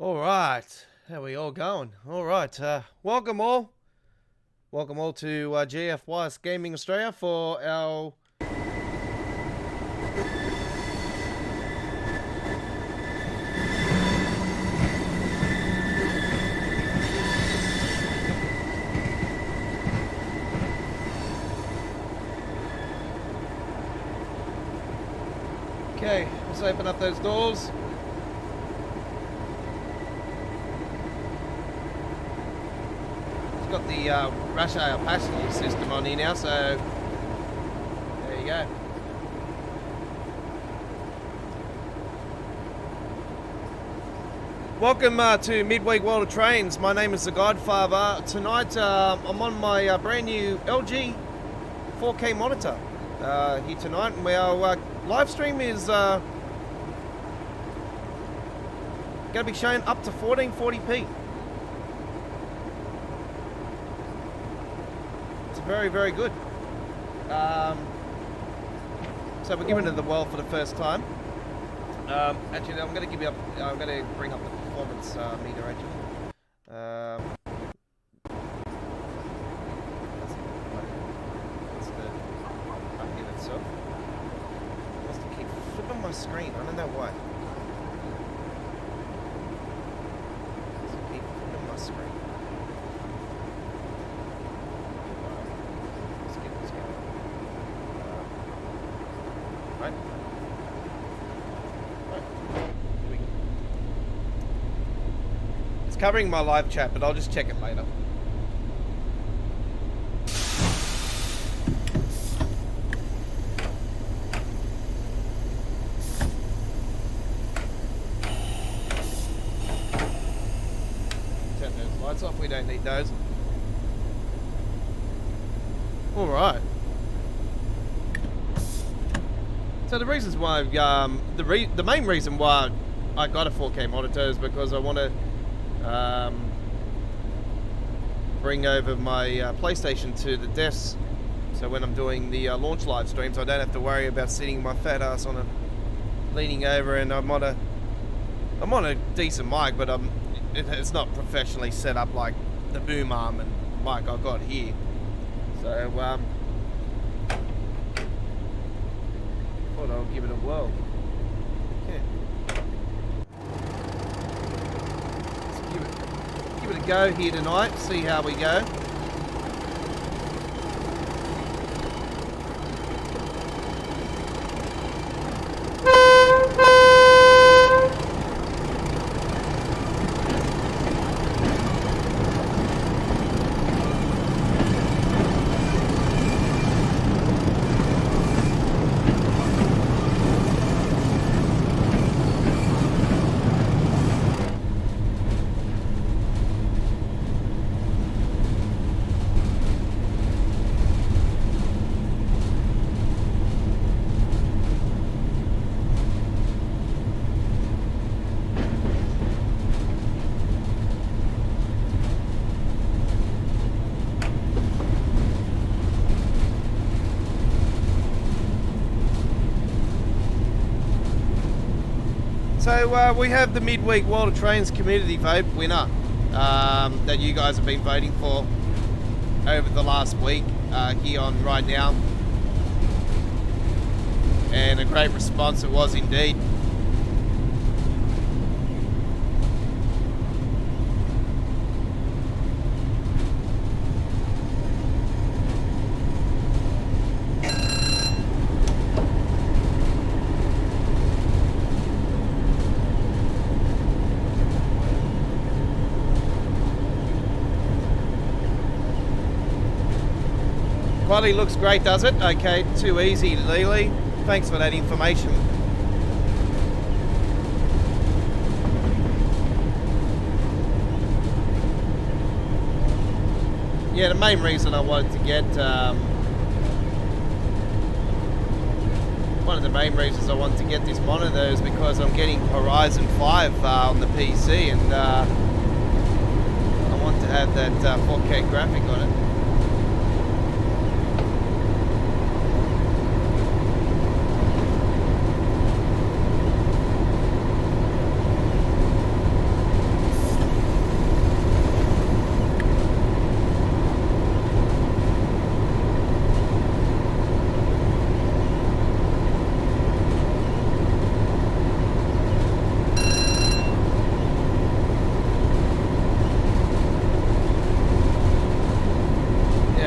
All right, how are we all going? All right, welcome all to GFYS Gaming Australia for our okay. Let's open up those doors. Got the rush hour passenger system on here now, so there you go. Welcome to Midweek World of Trains. My name is the Godfather. Tonight I'm on my brand new LG 4K monitor here tonight, and our live stream is going to be showing up to 1440p. Very, very good. So we're giving it the world for the first time. Actually, I'm going to give you up. I'm going to bring up the performance meter. Actually, that's the button itself. I must keep flipping my screen. I don't know why. Keep flipping my screen. Covering my live chat, but I'll just check it later. Turn those lights off, we don't need those. Alright. So the reasons why, the main reason why I got a 4K monitor is because I want to bring over my PlayStation to the desk, so when I'm doing the launch live streams I don't have to worry about sitting my fat ass on leaning over, and I'm on a decent mic, but it's not professionally set up like the boom arm and mic I got here. So thought I'll give it a whirl. Okay. Give it a go here tonight, see how we go. So we have the Midweek World of Trains Community Vote winner that you guys have been voting for over the last week here on Right Now. And a great response it was indeed. Quality looks great, does it? Okay, too easy, Lily. Thanks for that information. Yeah, the main reason I wanted to get one of the main reasons I wanted to get this monitor is because I'm getting Horizon 5 on the PC, and I want to have that 4K graphic on it.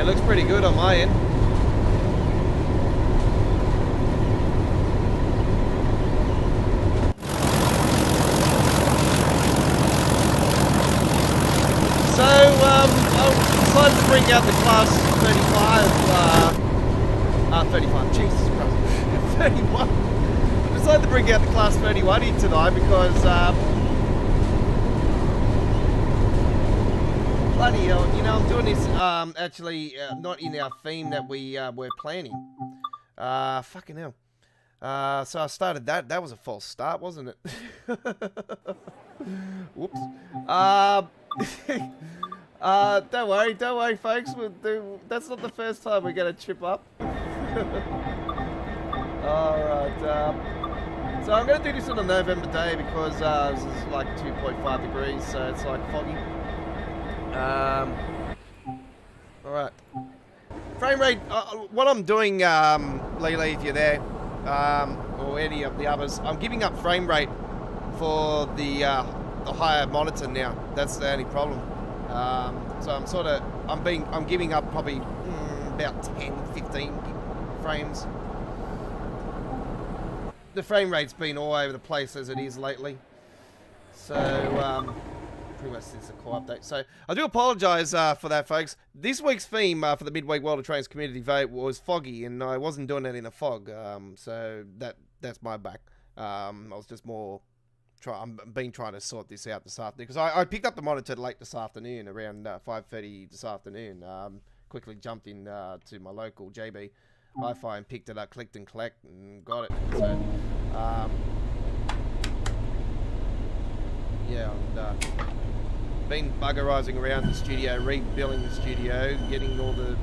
Yeah, it looks pretty good on my end. So, I decided to bring out the Class 35, Jesus Christ, 31. I decided to bring out the Class 31 here tonight because, bloody hell, you know, I'm doing this, actually, not in our theme that we're planning. Fucking hell. So I started that. That was a false start, wasn't it? Whoops. Don't worry, folks. That's not the first time we're gonna trip up. Alright, so I'm gonna do this on a November day because this is like 2.5 degrees, so it's like foggy. Alright. Frame rate, what I'm doing, Lele, if you're there, or any of the others, I'm giving up frame rate for the higher monitor now. That's the only problem. So I'm giving up probably about 10, 15 frames. The frame rate's been all over the place as it is lately. So, pretty much since the core update. So, I do apologise for that, folks. This week's theme for the Midweek World of Trains community vote was foggy, and I wasn't doing it in a fog. So, that's my back. I was just more... I've been trying to sort this out this afternoon because I picked up the monitor late this afternoon around 5:30 this afternoon. Quickly jumped in to my local JB Hi-Fi and picked it up, clicked and collect, and got it. So yeah, and been buggerizing around the studio, rebuilding the studio, getting all the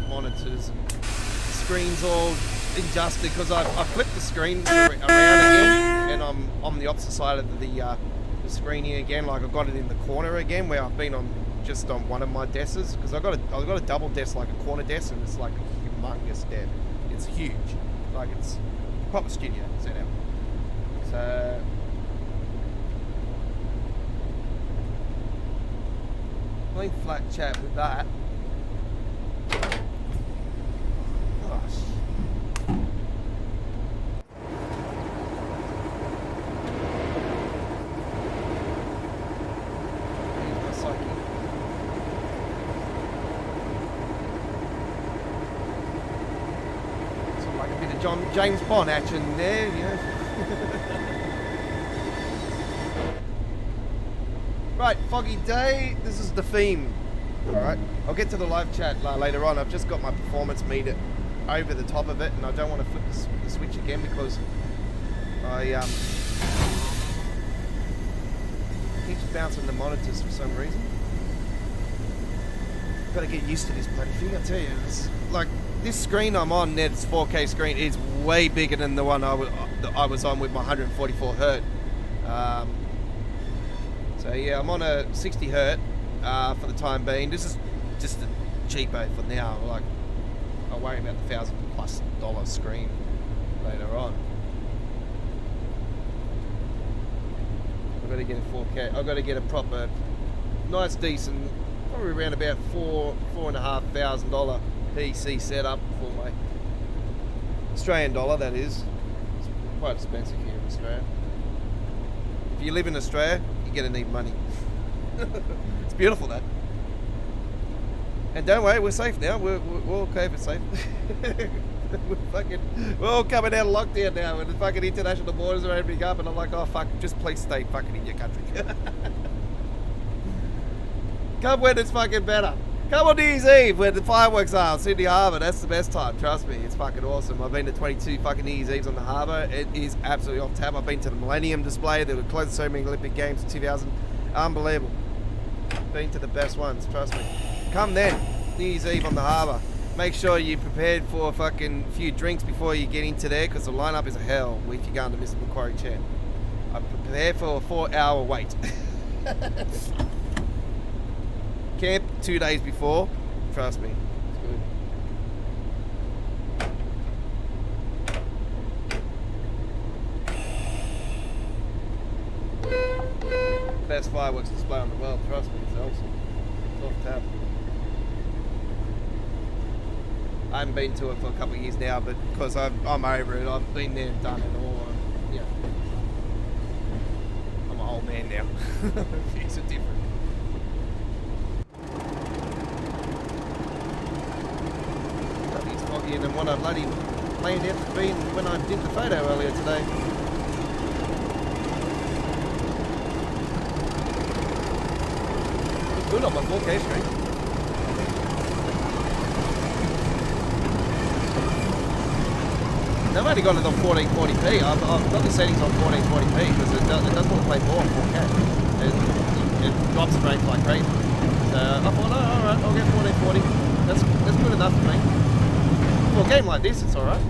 monitors and screens all adjusted because I flipped the screen around again, and I'm on the opposite side of the screen here again. Like I've got it in the corner again, where I've been just on one of my desks because I've got a double desk, like a corner desk, and it's like a humongous desk. It's huge, like it's a proper studio set out. So plain flat chat with that. Gosh. James Bond action there, you know. Right, foggy day. This is the theme. Alright, I'll get to the live chat later on. I've just got my performance meter over the top of it, and I don't want to flip the switch again because I keeps bouncing the monitors for some reason. Got to get used to this bloody thing, I tell you. It's like this screen I'm on, Ned's 4K screen, is way bigger than the one I was on with my 144 Hz. So yeah, I'm on a 60 Hz for the time being. This is just a cheapo for now. Like I'll worry about the $1,000+ screen later on. I've got to get a 4K. I've got to get a proper, nice, decent, probably around about $4,500 PC setup for my Australian dollar, that is. It's quite expensive here in Australia. If you live in Australia, you're going to need money. It's beautiful, that. And don't worry, we're safe now. We're okay, we're safe. We're all coming out of lockdown now, and the fucking international borders are opening up, and I'm like, oh fuck, just please stay fucking in your country. Come when it's fucking better. Come on New Year's Eve when the fireworks are on Sydney Harbour. That's the best time, trust me. It's fucking awesome. I've been to 22 fucking New Year's Eves on the harbour. It is absolutely off tap. I've been to the Millennium display. They were close to so many Olympic Games in 2000. Unbelievable. Been to the best ones, trust me. Come then, New Year's Eve on the harbour. Make sure you're prepared for a fucking few drinks before you get into there, because the lineup is a hell if you're going to Mr. Macquarie Chair. I'm prepared for a 4-hour wait. Camp 2 days before, trust me, it's good. Best fireworks display on the world, trust me, it's awesome. It's off tap. I haven't been to it for a couple of years now, but because I'm over it. I've been there and done it all. Yeah, I'm an old man now. Things are different. Nothing's foggier than what I bloody planned out to be when I did the photo earlier today. Good on my 4K screen. I've only got it on 1440p. I've got the settings on 1440p because it doesn't want to play more on 4K. It drops frames like crazy. So I thought, oh, alright, I'll get 1440. That's good enough for me. For a game like this, it's alright.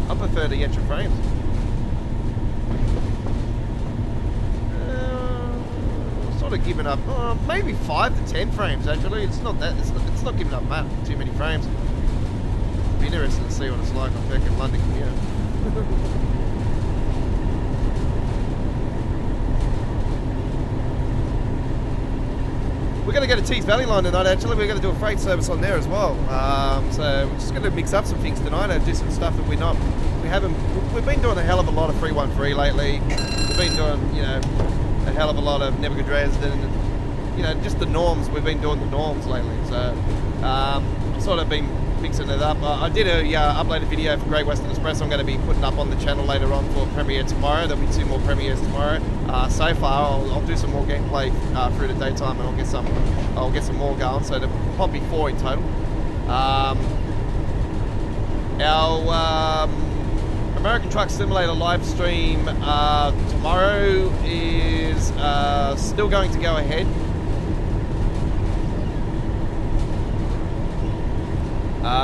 I prefer the extra frames. Sort of giving up maybe 5 to 10 frames actually. It's not it's not giving up too many frames. Be interested to see what it's like on fucking London commute. We're going to go to Tees Valley Line tonight actually. We're going to do a freight service on there as well. So we're just going to mix up some things tonight and do some stuff that we've been doing a hell of a lot of 313 lately. We've been doing, you know, a hell of a lot of Never Dresden, you know, just the norms. We've been doing the norms lately, so I've sort of been mixing it up. I did upload a video for Great Western Express. I'm going to be putting up on the channel later on for premiere tomorrow. There'll be 2 more premieres tomorrow. So far, I'll do some more gameplay through the daytime, and I'll get some more going. So there'll probably 4 in total. Our American Truck Simulator live stream tomorrow is still going to go ahead.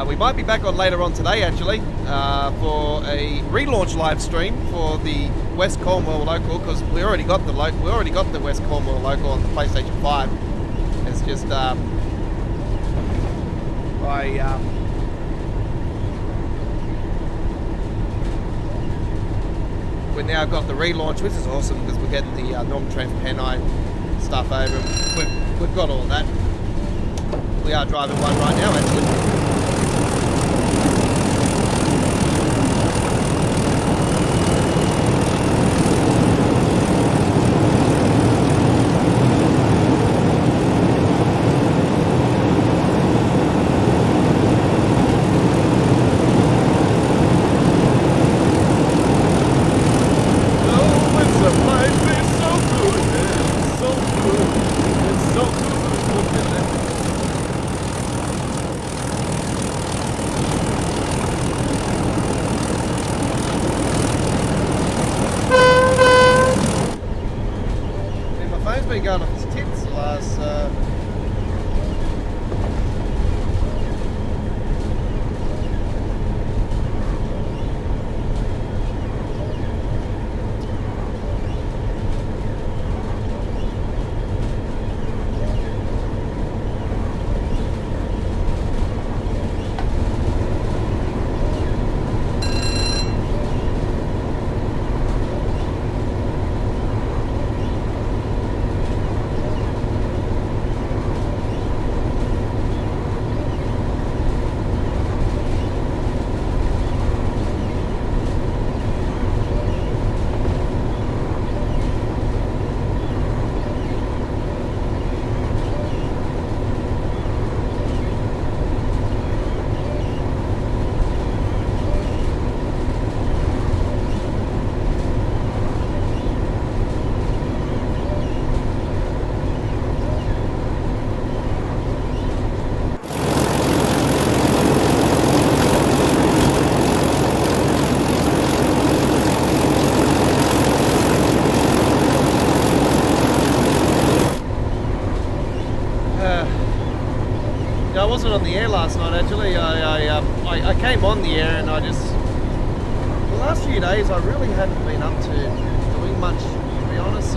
We might be back on later on today actually for a relaunch live stream for the West Cornwall local, because we already got the West Cornwall local on the PlayStation 5. It's just we've now got the relaunch, which is awesome because we're getting the Northern Trans-Pennine stuff over. We've got all that. We are driving one right now actually. Going off his tits the last I wasn't on the air last night actually. I came on the air and the last few days I really haven't been up to doing much, to be honest.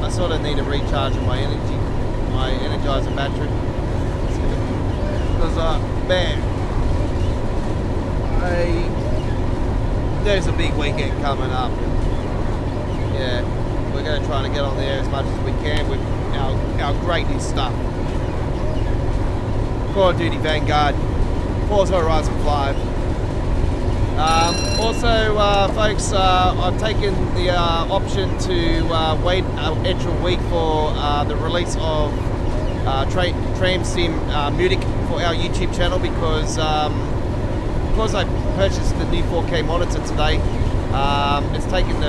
I sort of need to recharge my energy, my Energizer battery. Because man, there's a big weekend coming up. yeah, we're going to try to get on there as much as we can with our great new stuff. Call of Duty Vanguard, Forza Horizon 5. Also, folks, I've taken the option to wait an extra week for the release of Tram Sim Munich for our YouTube channel because I purchased the new 4K monitor today. It's taken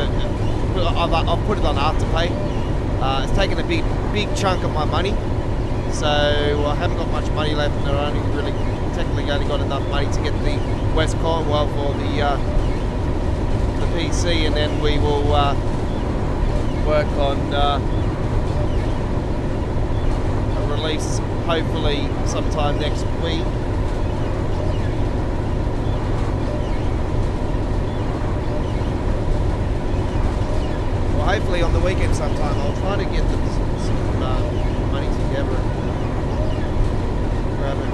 I've put it on Afterpay. It's taken a big chunk of my money, so I haven't got much money left, and I technically only got enough money to get the West Cornwall for the PC, and then we will work on a release hopefully sometime next week. Well, hopefully on the weekend sometime. I'll try to get some money together and grab it.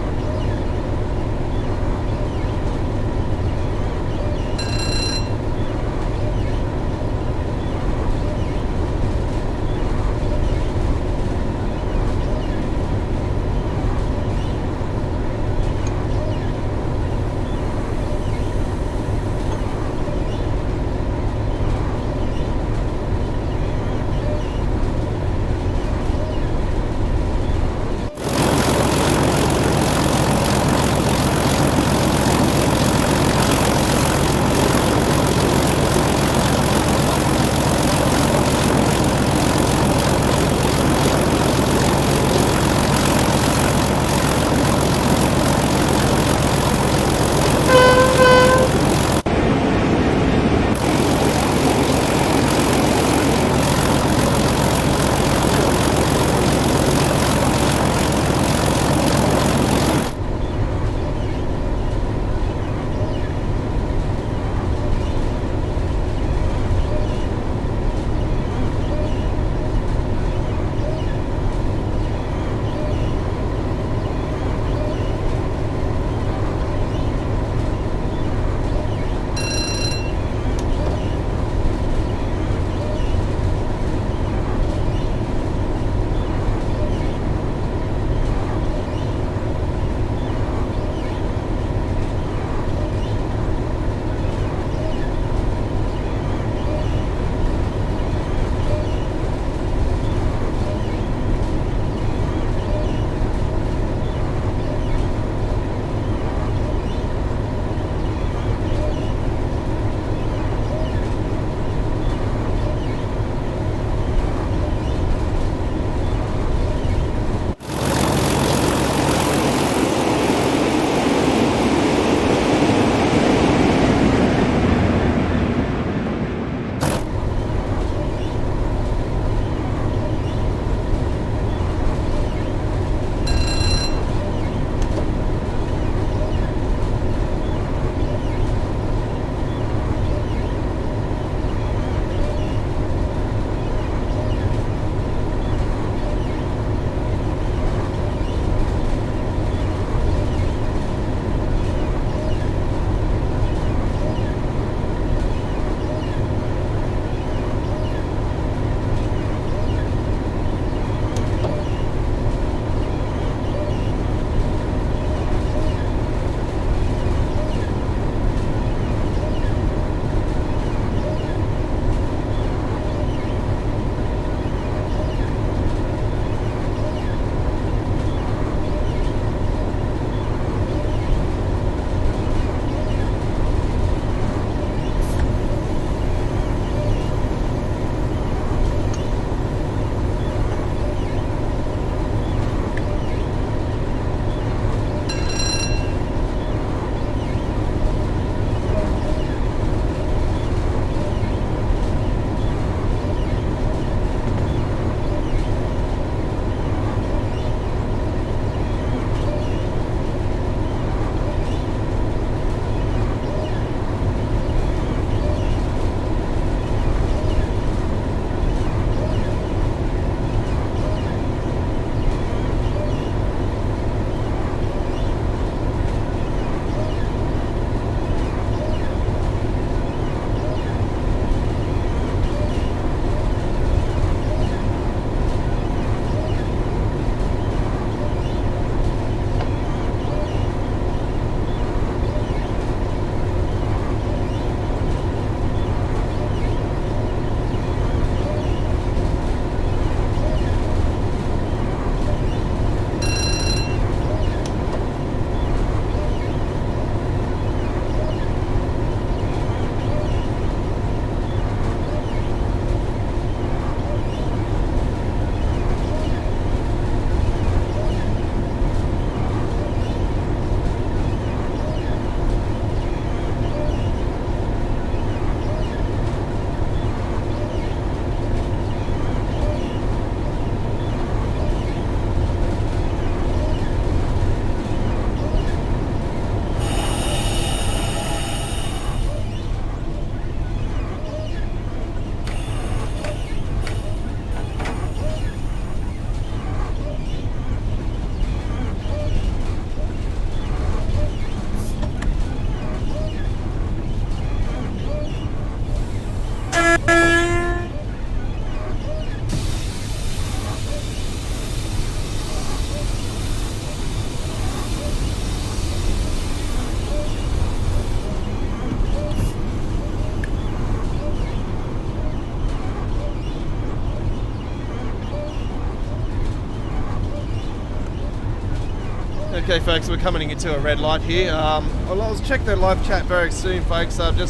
Okay, folks, we're coming into a red light here. I'll check the live chat very soon, folks. I don't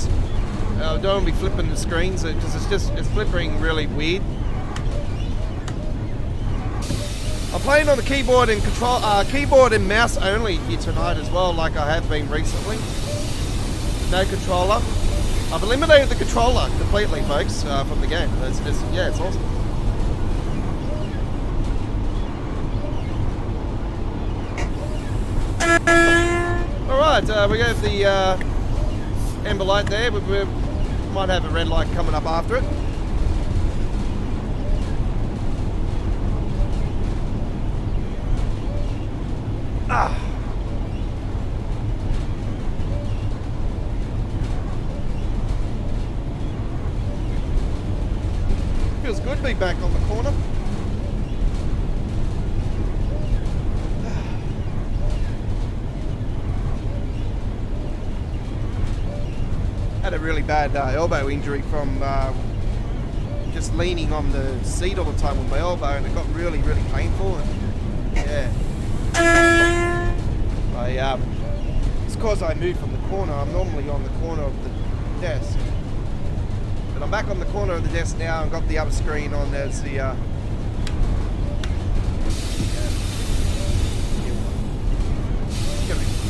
want to be flipping the screens because it's flipping really weird. I'm playing on the keyboard and keyboard and mouse only here tonight as well, like I have been recently. No controller. I've eliminated the controller completely, folks, from the game. Yeah, it's awesome. Alright, we have the amber light there. We might have a red light coming up after it. Feels good to be back on the corner. Had a really bad elbow injury from just leaning on the seat all the time with my elbow, and it got really, really painful. And yeah, it's because I moved from the corner. I'm normally on the corner of the desk, but I'm back on the corner of the desk now and got the other screen on. There's the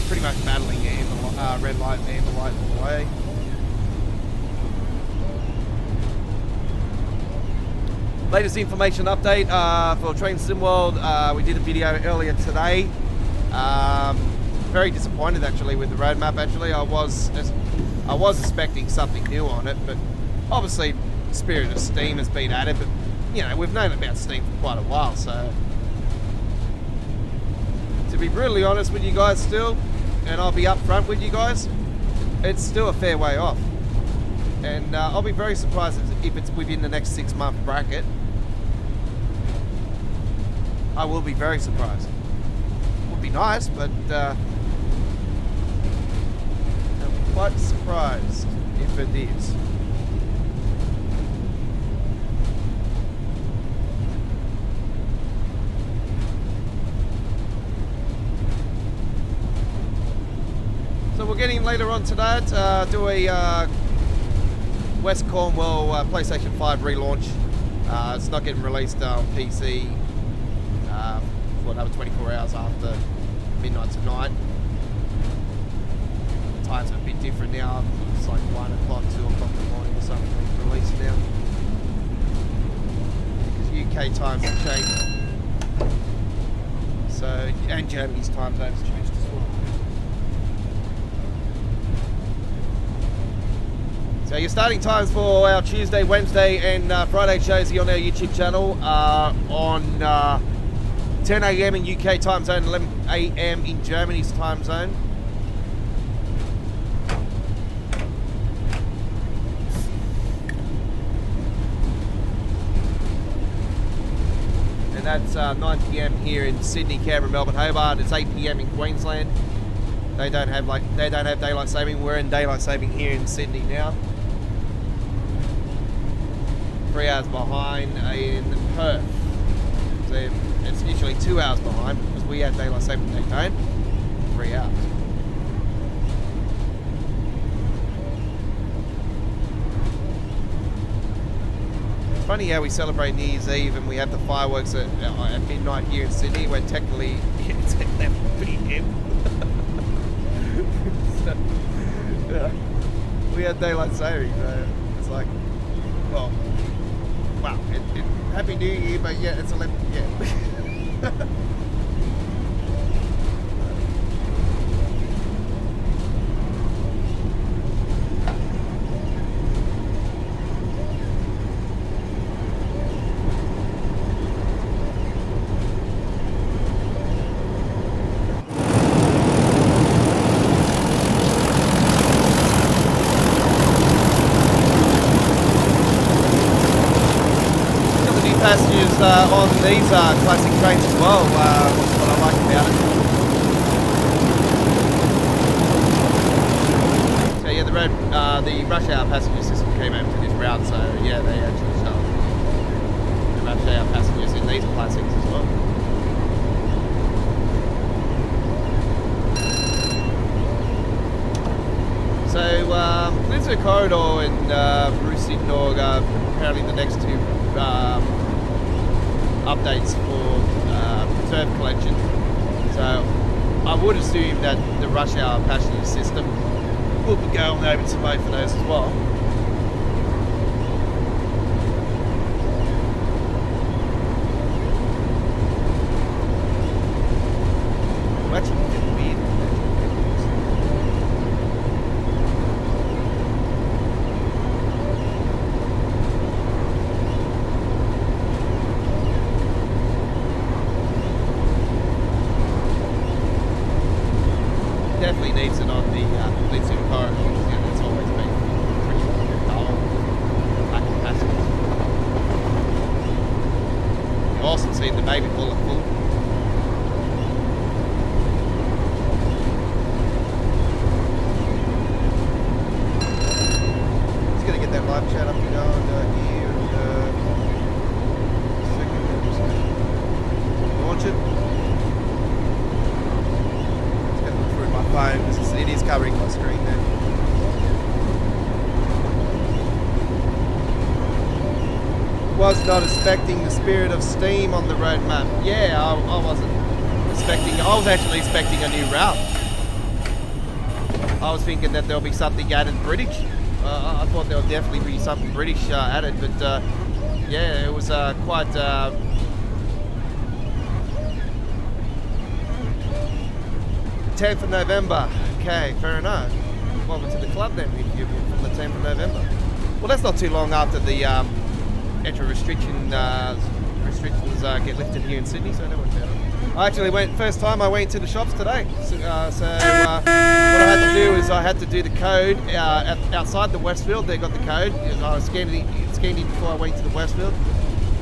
pretty much battling the amber, red light and amber light all the way. Latest information update for Train SimWorld. We did a video earlier today. Very disappointed actually with the roadmap. Actually, I was expecting something new on it, but obviously Spirit of Steam has been added. But you know, we've known about Steam for quite a while, so to be brutally honest with you guys, still, and I'll be upfront with you guys, it's still a fair way off. And I'll be very surprised if it's within the next 6-month bracket. I will be very surprised. Would be nice, but I'm quite surprised if it is. So we're getting later on today to do a West Cornwall PlayStation 5 relaunch. It's not getting released on PC for another 24 hours after midnight tonight. The times are a bit different now. It's like 1 o'clock, 2 o'clock in the morning or something it's released now. Because UK times have changed. So, and Germany's time zones changed as well. So your starting times for our Tuesday, Wednesday and Friday shows here on our YouTube channel are on 10 AM in UK time zone, 11 AM in Germany's time zone. And that's 9 PM here in Sydney, Canberra, Melbourne, Hobart. It's 8 PM in Queensland. They don't have daylight saving. We're in daylight saving here in Sydney now. 3 hours behind in Perth. So it's usually 2 hours behind because we have daylight saving, they don't. 3 hours. It's funny how we celebrate New Year's Eve and we have the fireworks at midnight here in Sydney, where technically it's 11 PM. So, yeah, we had daylight saving, so it's like, well, wow, Happy New Year, but yeah, it's 11 PM. Passengers on these classic trains as well. That's what I like about it. So yeah, the rush hour passenger system came out to this route, so yeah, they actually show the rush hour passengers in these classics as well. to a corridor in Bruce Sidnog, apparently the next two updates for reserve collection. So I would assume that the rush hour passenger system will be going over to both of those as well. Actually, it's weird. Definitely needs it on the Lindsay corridor. Yeah, it's always been pretty dull. Lack of passengers. You also see the baby bullet full. Just gonna get that live chat up and going here and second. Launch it. My phone because it is covering my screen there. Was not expecting the Spirit of Steam on the road map. Yeah, I wasn't expecting. I was actually expecting a new route. I was thinking that there'll be something added British. I thought there would definitely be something British added, but yeah, it was quite. 10th of November. Okay, fair enough. Welcome to the club then, if you're from the 10th of November. Well, that's not too long after the entry restrictions get lifted here in Sydney, so that went better. I actually first time I went to the shops today. So what I had to do is I had to do the code outside the Westfield. They got the code. I scanned it before I went to the Westfield.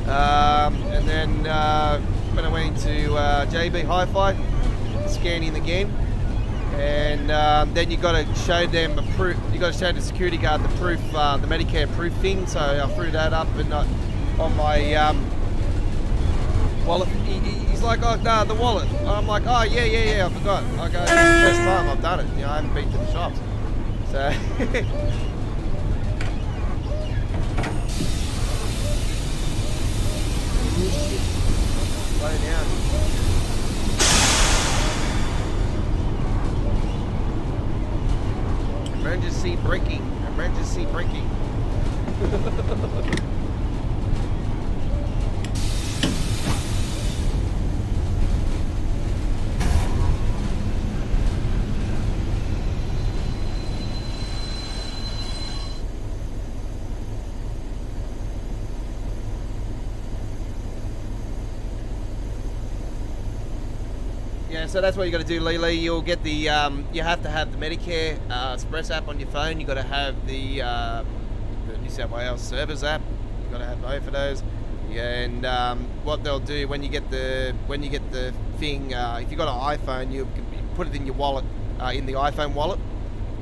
And then when I went to JB Hi-Fi, scanning again. And then you got to show them a proof. You got to show the security guard the proof, the Medicare proof thing. So I threw that up and on my wallet. He's like, "Oh no, the wallet." I'm like, "Oh yeah, I forgot." I go, "It's the first time I've done it. You know, I haven't been to the shops." So slow down. Emergency braking. Emergency braking. Yeah, so that's what you got to do, Lily. You'll get the you have to have the Medicare Express app on your phone. You got to have the New South Wales Service app. You got to have both of those. Yeah, and what they'll do when you get the thing, if you got an iPhone, you put it in your wallet, in the iPhone wallet,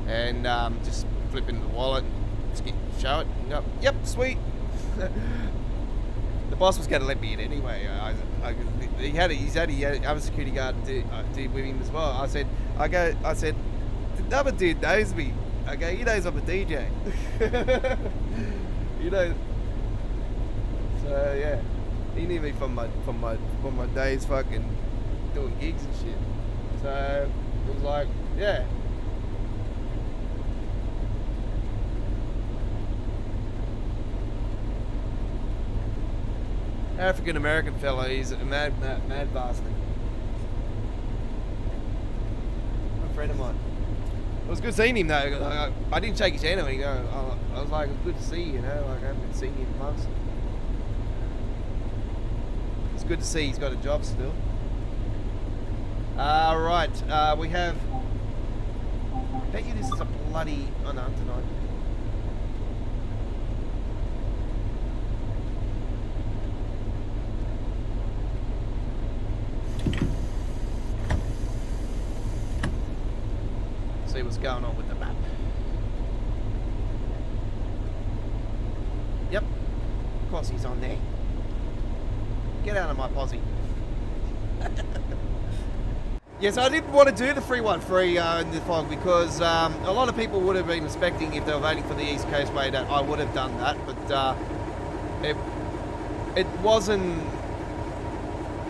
and just flip into the wallet, show it. And go, yep, sweet. The boss was going to let me in anyway. He had other security guard do with him as well. I said, the other dude knows me. Okay, he knows I'm a DJ. You know. So yeah, he knew me from my days fucking doing gigs and shit. So it was like, yeah. African American fella, he's a mad bastard. A friend of mine. It was good seeing him though. I didn't shake his hand when he go. I was like, it's good to see you, Like I haven't been seeing him in months. It's good to see he's got a job still. Right, we have. I bet you this is a bloody. Oh no, tonight. See what's going on with the map. Yep, of course he's on there. Get out of my posse. Yes, I didn't want to do the 313 in the fog because a lot of people would have been expecting, if they were voting for the East Coast Way, that I would have done that, but it wasn't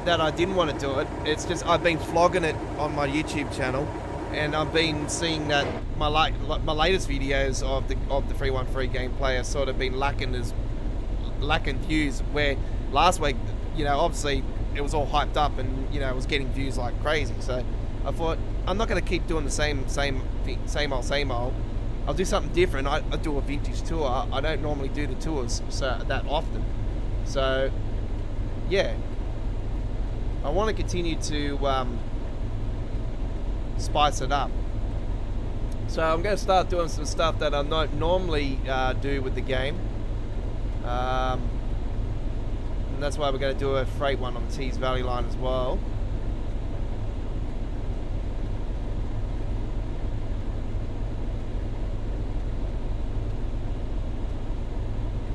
that I didn't want to do it. It's just I've been flogging it on my YouTube channel, and I've been seeing that my latest videos of the 313 gameplay have sort of been lacking views, where last week, obviously it was all hyped up and it was getting views like crazy. So I thought, I'm not going to keep doing the same old. I'll do something different. I do a vintage tour. I don't normally do the tours that often. So yeah, I want to continue to spice it up. So I'm going to start doing some stuff that I don't normally do with the game. And that's why we're going to do a freight one on the Tees Valley line as well.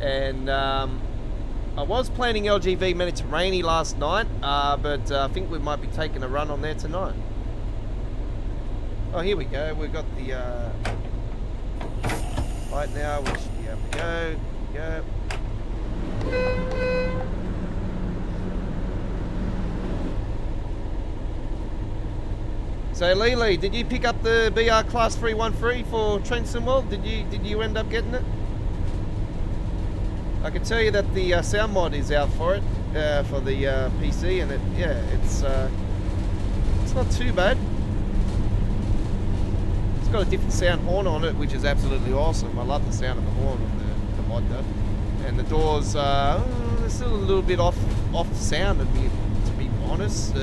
And I was planning LGV Mediterranean last night, but I think we might be taking a run on there tonight. Oh, here we go. We've got the right now. We should be able to go. Go. So Lily, did you pick up the BR Class 313 for Trentonwell? Did you end up getting it? I can tell you that the sound mod is out for it, for the PC, and it's not too bad. It's got a different sound horn on it, which is absolutely awesome. I love the sound of the horn of the mod though. And the doors, they're still a little bit off sound, to be honest.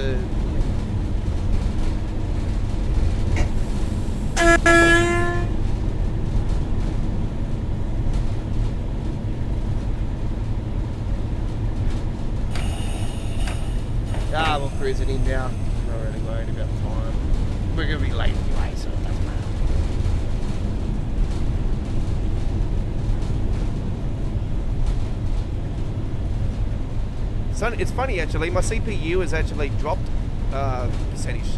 We're cruising in now. I'm not really worried about time. We're going to be late anyway, so it doesn't matter. So it's funny actually, my CPU has actually dropped percentage.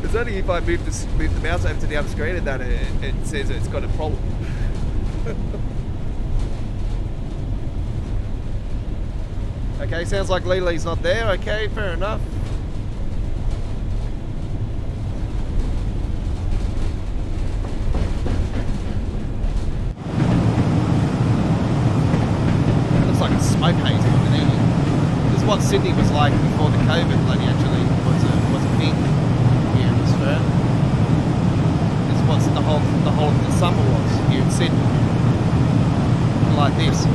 It's only if I move the mouse over to the other screen and that it says it's got a problem. Okay, sounds like Lily's not there. Okay, fair enough. Looks like a smoke haze underneath. This is what Sydney was like before the COVID bloody actually was a thing here in Australia. This is what the whole of the summer was here in Sydney. Like this.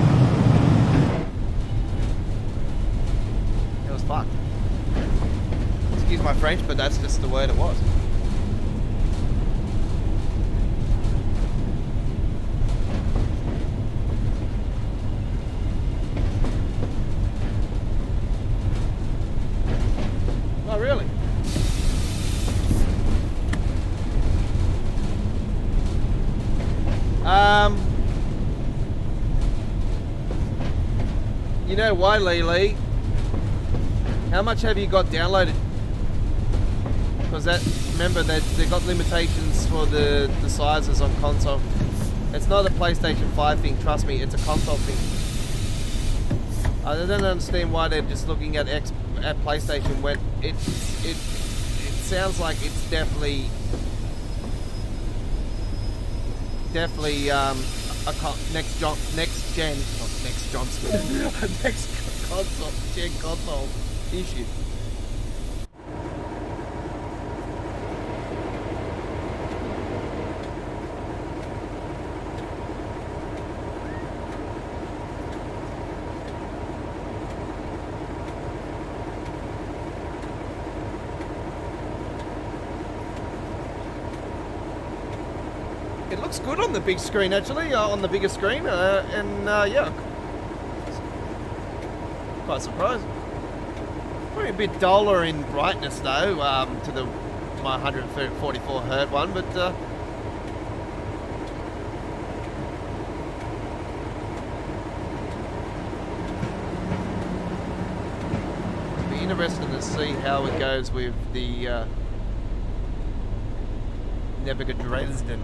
Fuck. Excuse my French, but that's just the word it was. Oh, really? You know why, Lily? How much have you got downloaded? Because remember that they've got limitations for the sizes on console. It's not a PlayStation 5 thing, trust me, it's a console thing. I don't understand why they're just looking at PlayStation when it sounds like it's definitely a next gen console issue. It looks good on the big screen actually, on the bigger screen, yeah, quite surprised. Probably a bit duller in brightness though, to my 144 Hz one, but interesting to see how it goes with the Never Dresden.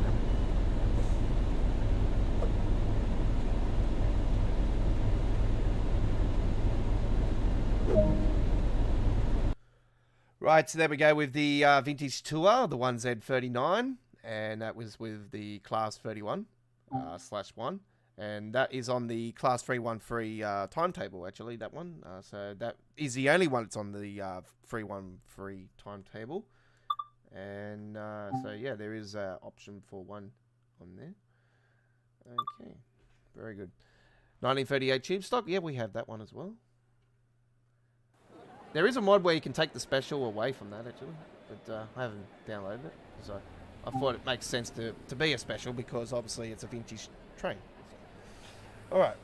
Right, so there we go with the Vintage Tour, the 1Z39, and that was with the Class 31 /1, and that is on the Class 313 timetable, actually, that one. So that is the only one that's on the 313 timetable, and so yeah, there is an option for one on there. Okay, very good. 1938 tube stock, yeah, we have that one as well. There is a mod where you can take the special away from that, actually, but I haven't downloaded it, because I thought it makes sense to be a special, because obviously it's a vintage train. Alright.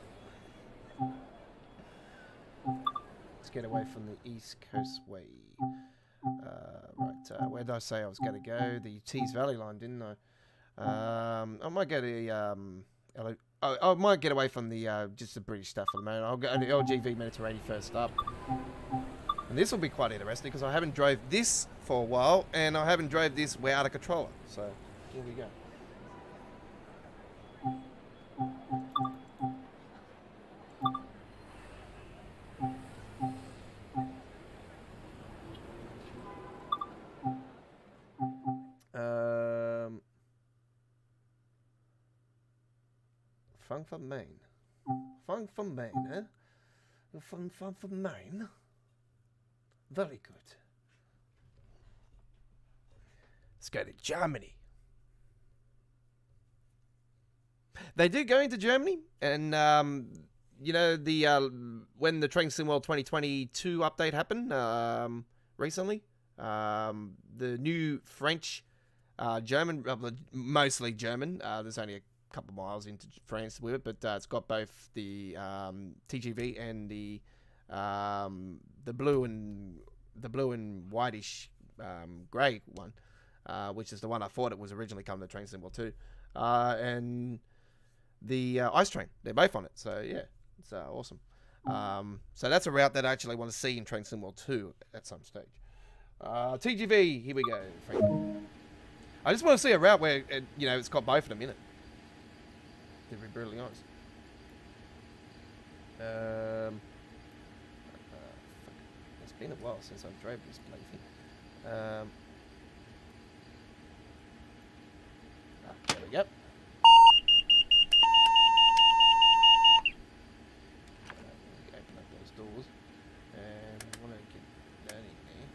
Let's get away from the East Coast Way. Right, where did I say I was going to go? The Tees Valley line, didn't I? I might go to... I might get away from the just the British stuff for the moment. I'll go to the LGV Mediterranean first up. And this will be quite interesting because I haven't drove this for a while, and I haven't drove this without a controller. So here we go. Fun from Maine. Fun from Maine, eh? Fun from Maine. Very good. Let's go to Germany. They do go into Germany, and you know, the when the Train Sim World 2022 update happened recently, the new French, German, mostly German. There's only a couple of miles into France with it, but it's got both the TGV and the blue and whitish grey one, which is the one I thought it was originally coming to Train Sim World 2, and the Ice Train. They're both on it, so yeah, it's awesome. So that's a route that I actually want to see in Train Sim World 2 at some stage. TGV, here we go, Frank. I just want to see a route where you know, it's got both of them in it, to be brutally honest. It's been a while since I've drove this bloody thing. There we go. Open up those doors, and I want to get that in there.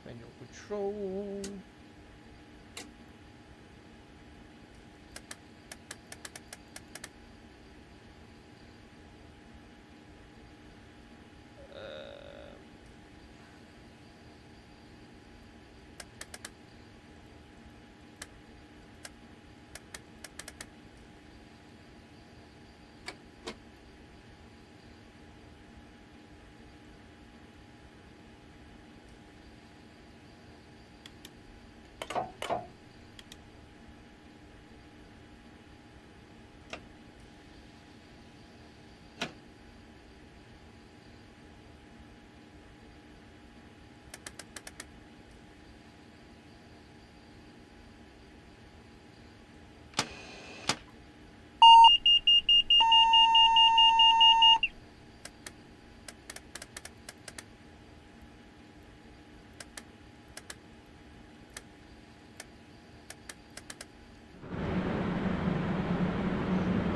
Manual control.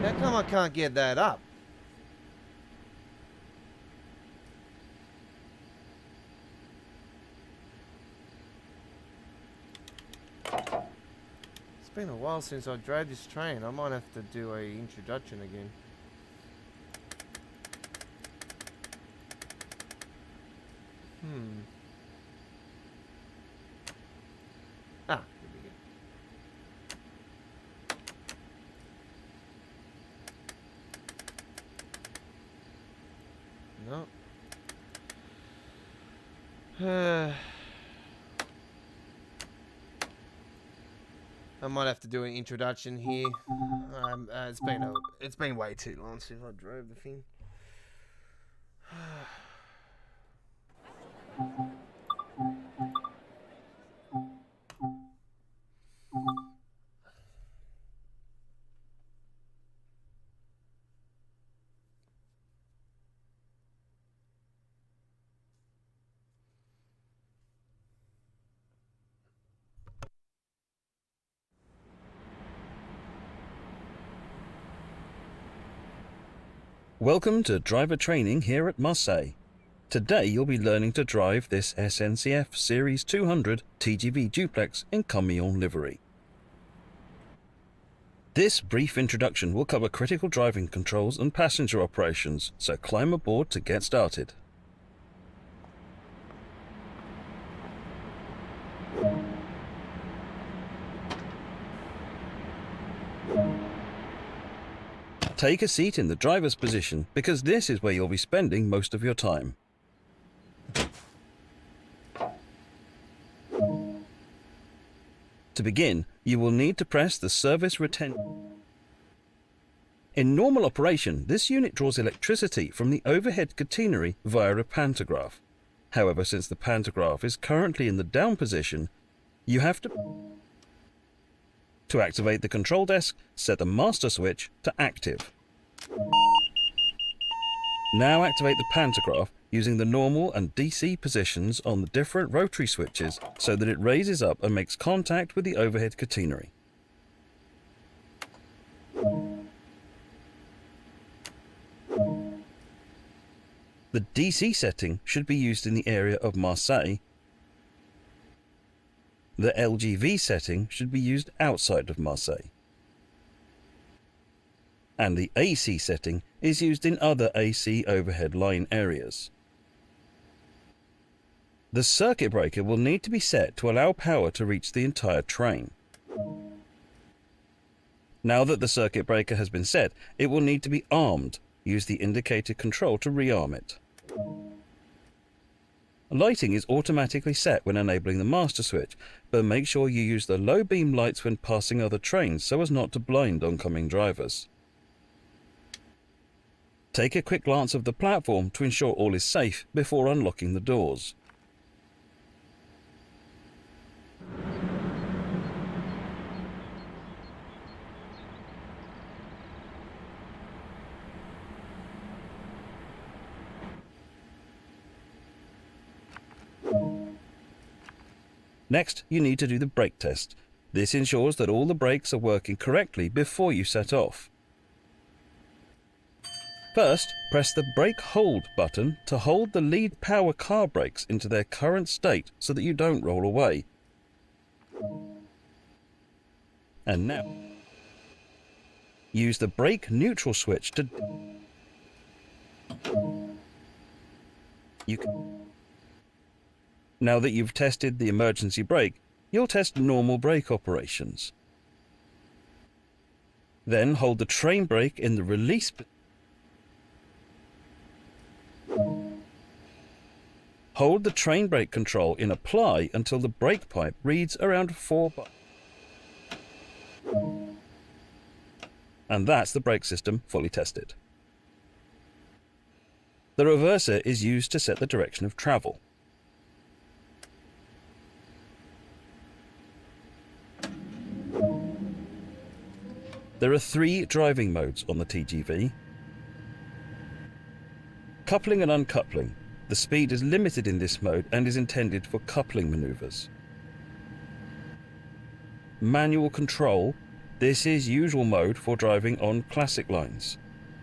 How come I can't get that up? It's been a while since I drove this train. I might have to do a introduction again. Ah, here we go. No. I might have to do an introduction here. It's been way too long since I drove the thing. Welcome to driver training here at Marseille. Today you'll be learning to drive this SNCF Series 200 TGV duplex in camion livery. This brief introduction will cover critical driving controls and passenger operations, so climb aboard to get started. Take a seat in the driver's position because this is where you'll be spending most of your time. To begin, you will need to press the service retention. In normal operation, this unit draws electricity from the overhead catenary via a pantograph. However, since the pantograph is currently in the down position, you have to activate the control desk, set the master switch to active. Now activate the pantograph using the normal and DC positions on the different rotary switches so that it raises up and makes contact with the overhead catenary. The DC setting should be used in the area of Marseille. The LGV setting should be used outside of Marseille. And the AC setting is used in other AC overhead line areas. The circuit breaker will need to be set to allow power to reach the entire train. Now that the circuit breaker has been set, it will need to be armed. Use the indicator control to rearm it. Lighting is automatically set when enabling the master switch, but make sure you use the low beam lights when passing other trains so as not to blind oncoming drivers. Take a quick glance of the platform to ensure all is safe before unlocking the doors. Next, you need to do the brake test. This ensures that all the brakes are working correctly before you set off. First, press the brake hold button to hold the lead power car brakes into their current state so that you don't roll away. And now, use the brake neutral switch to Now that you've tested the emergency brake, you'll test normal brake operations. Then hold the train brake in the release. Hold the train brake control in apply until the brake pipe reads around 4 bar. And that's the brake system fully tested. The reverser is used to set the direction of travel. There are 3 driving modes on the TGV. Coupling and uncoupling. The speed is limited in this mode and is intended for coupling maneuvers. Manual control. This is usual mode for driving on classic lines.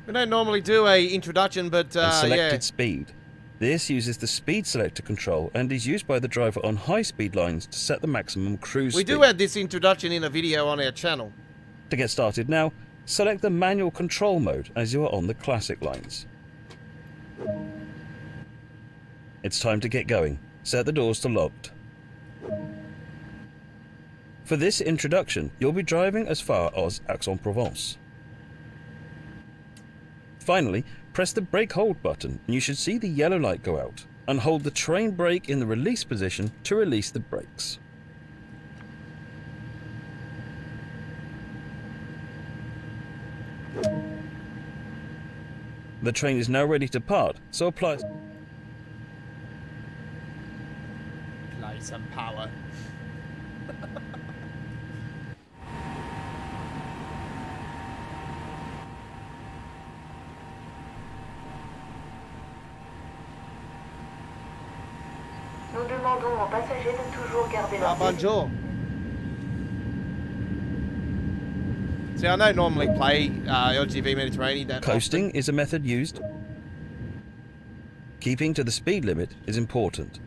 We don't normally do a introduction, but And selected speed. This uses the speed selector control and is used by the driver on high-speed lines to set the maximum cruise speed. We do have this introduction in a video on our channel. To get started now, select the manual control mode as you are on the classic lines. It's time to get going. Set the doors to locked. For this introduction, you'll be driving as far as Aix-en-Provence. Finally, press the brake hold button and you should see the yellow light go out, and hold the train brake in the release position to release the brakes. The train is now ready to part, so apply. Play some power. Nous demandons aux passagers de toujours garder leur Bonjour. See, I don't normally play LGV Mediterranean that Coasting is a method used. Keeping to the speed limit is important.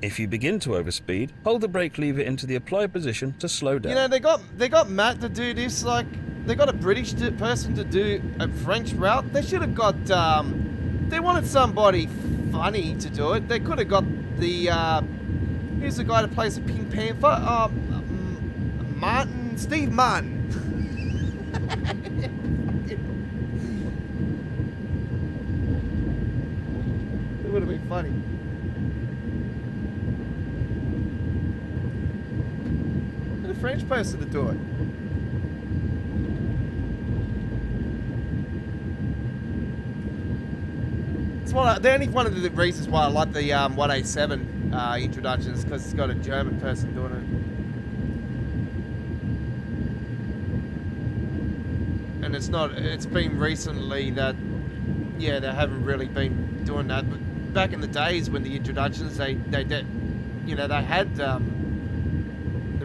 If you begin to overspeed, hold the brake lever into the apply position to slow down. You know, they got Matt to do this. Like, they got a British person to do a French route. They should have got. They wanted somebody funny to do it. They could have got the. Who's the guy that plays the Pink Panther? Steve Martin. It would have been funny. And a French person to do it. It's one of the reasons why I like the 187 introductions, because it's got a German person doing it. And it's been recently that, yeah, they haven't really been doing that. But back in the days when the introductions, they you know, they had the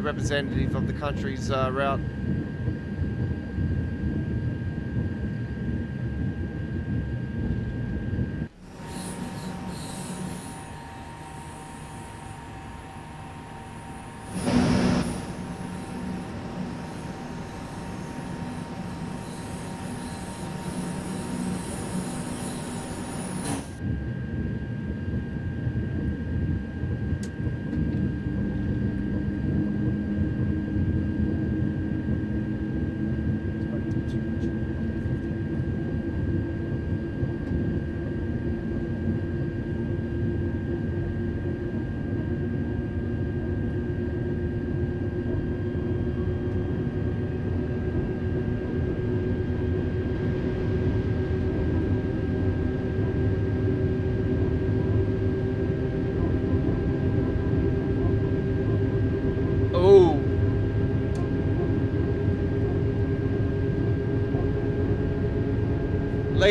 representative of the country's route.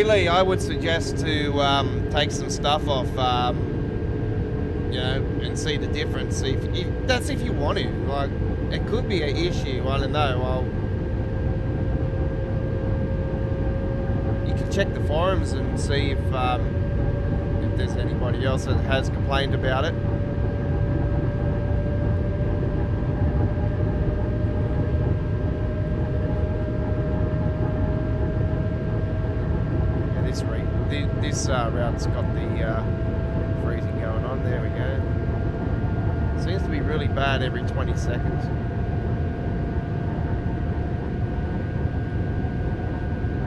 Lee, I would suggest to take some stuff off, you know, and see the difference. That's if you want to. Like, it could be an issue. I don't know. You can check the forums and see if there's anybody else that has complained about it. This route's got the freezing going on. There we go. Seems to be really bad every 20 seconds.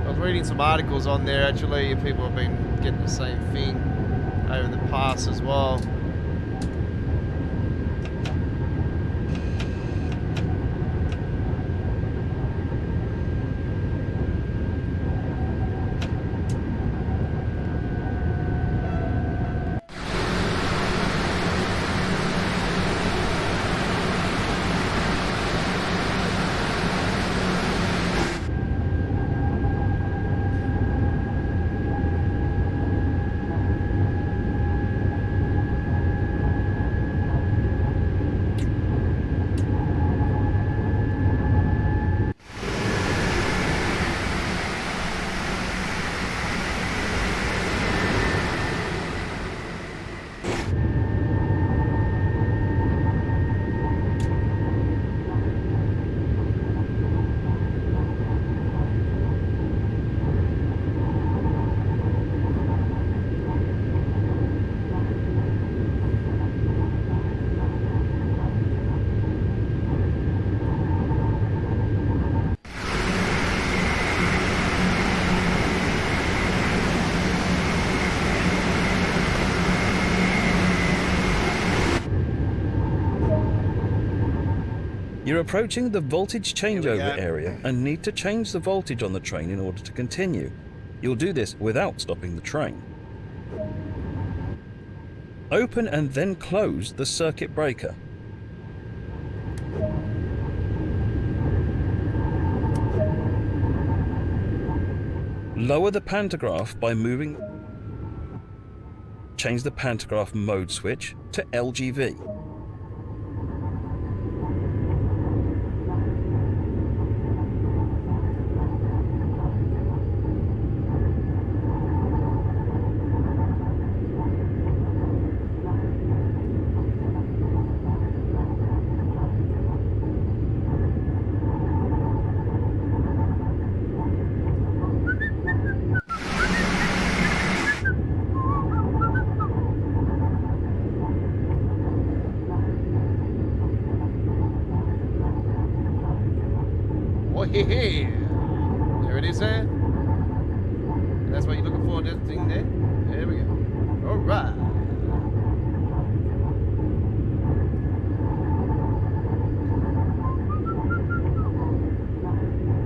I was reading some articles on there actually. People have been getting the same thing over the past as well. You're approaching the voltage changeover go. area and need to change the voltage on the train in order to continue. You'll do this without stopping the train. Open and then close the circuit breaker. Lower the pantograph by moving. Change the pantograph mode switch to LGV. Oh, yeah. There it is there. That's what you're looking for, that thing there. There we go. All right.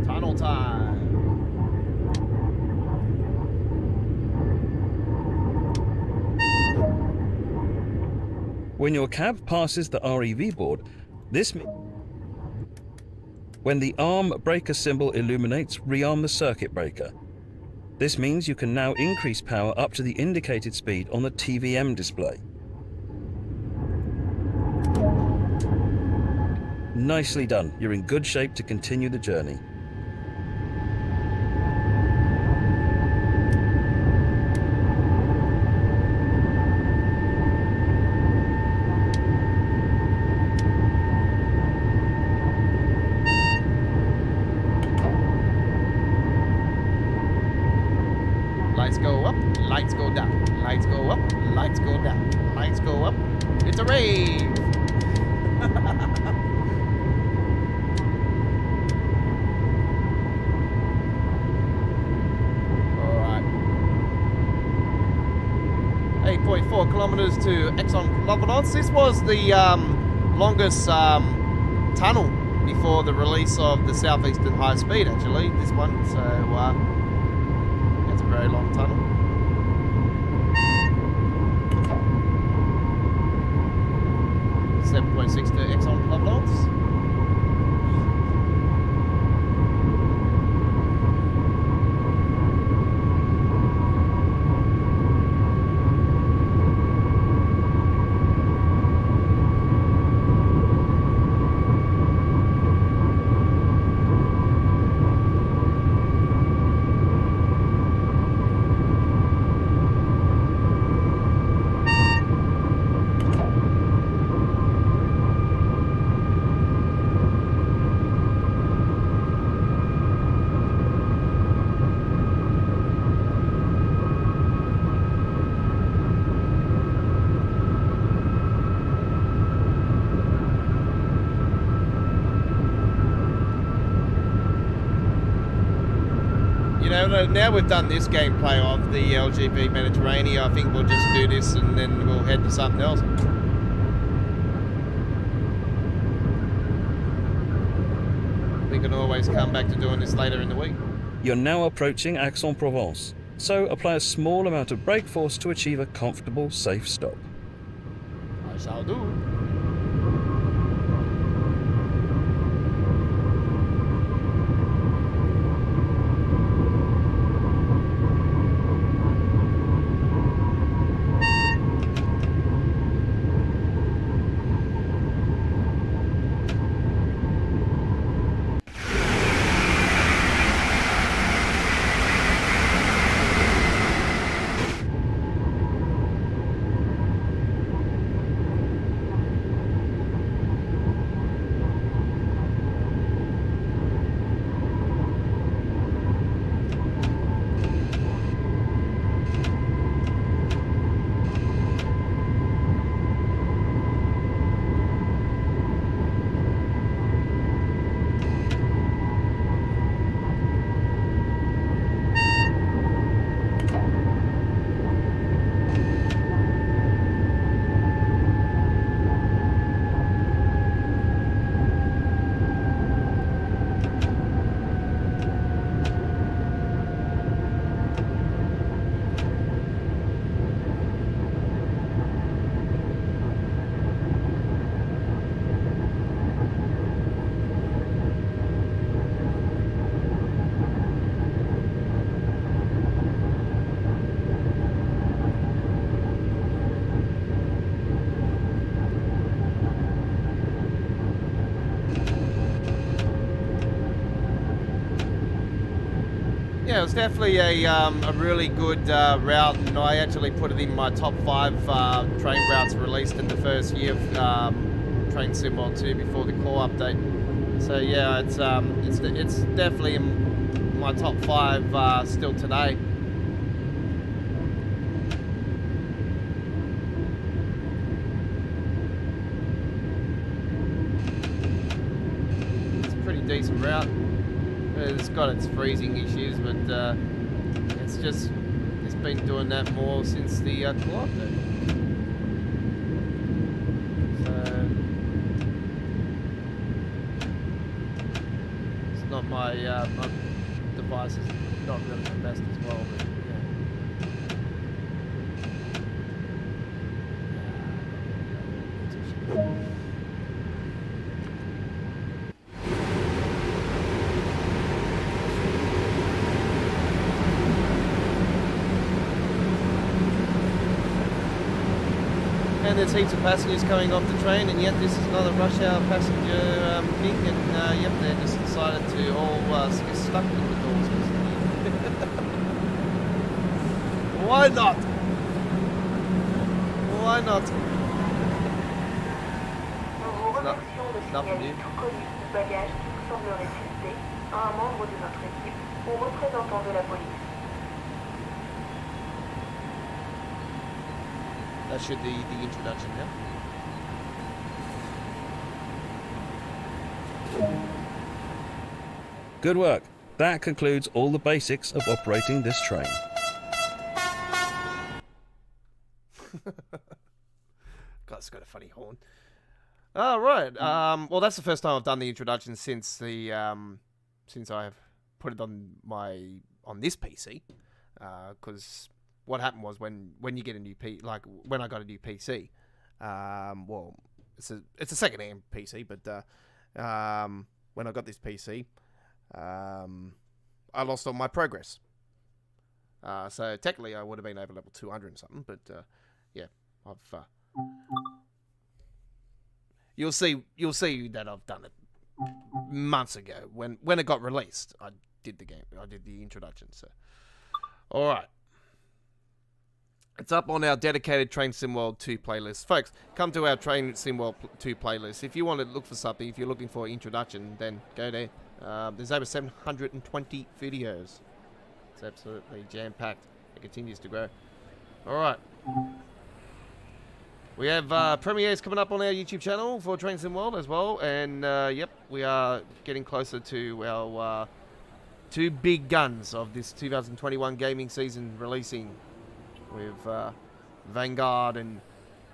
Tunnel time. When your cab passes the REV board, when the arm breaker symbol illuminates, rearm the circuit breaker. This means you can now increase power up to the indicated speed on the TVM display. Nicely done. You're in good shape to continue the journey. Lights go up, lights go down. Lights go up, lights go down. Lights go up. It's a rave. All right. 8.4 kilometers to Exxon Provenance. This was the longest tunnel before the release of the Southeastern High Speed, actually, this one. So, it's a very long tunnel. .6 to Exxon Provenance. Now we've done this gameplay of the LGV Mediterranean, I think we'll just do this and then we'll head to something else. We can always come back to doing this later in the week. You're now approaching Aix-en-Provence, so apply a small amount of brake force to achieve a comfortable, safe stop. I shall do. Yeah, it was definitely a really good route, and I actually put it in my top 5 train routes released in the first year of Train Sim World 2 before the core update. So yeah, it's definitely in my top 5 still today. It's a pretty decent route. It's got its freezing issues, but it's been doing that more since the core update. So it's not my device is not really the best as well, but yeah. And there's heaps of passengers coming off the train, and yet this is another rush hour passenger thing, and yep, they just decided to all get stuck with the doors. Why not? Why not? Nous vous remercions de nothing signaler new. tout colis ou bagage qui vous semblerait suspect à un membre de notre équipe ou représentant de la police. That should be the introduction now. Good work. That concludes all the basics of operating this train. God, it's got a funny horn. Oh, right. Well, that's the first time I've done the introduction since since I've put it on this PC. Because what happened was when you get a new when I got a new PC, well, it's a second-hand PC, but when I got this PC, I lost all my progress. So technically, I would have been over level 200 and something, but yeah, I've. You'll see that I've done it months ago when it got released. I did the introduction. So, all right. It's up on our dedicated Train Sim World 2 playlist. Folks, come to our Train Sim World 2 playlist. If you want to look for something, if you're looking for an introduction, then go there. There's over 720 videos. It's absolutely jam-packed. It continues to grow. All right. We have premieres coming up on our YouTube channel for Train Sim World as well. And, yep, we are getting closer to our 2 big guns of this 2021 gaming season releasing with Vanguard and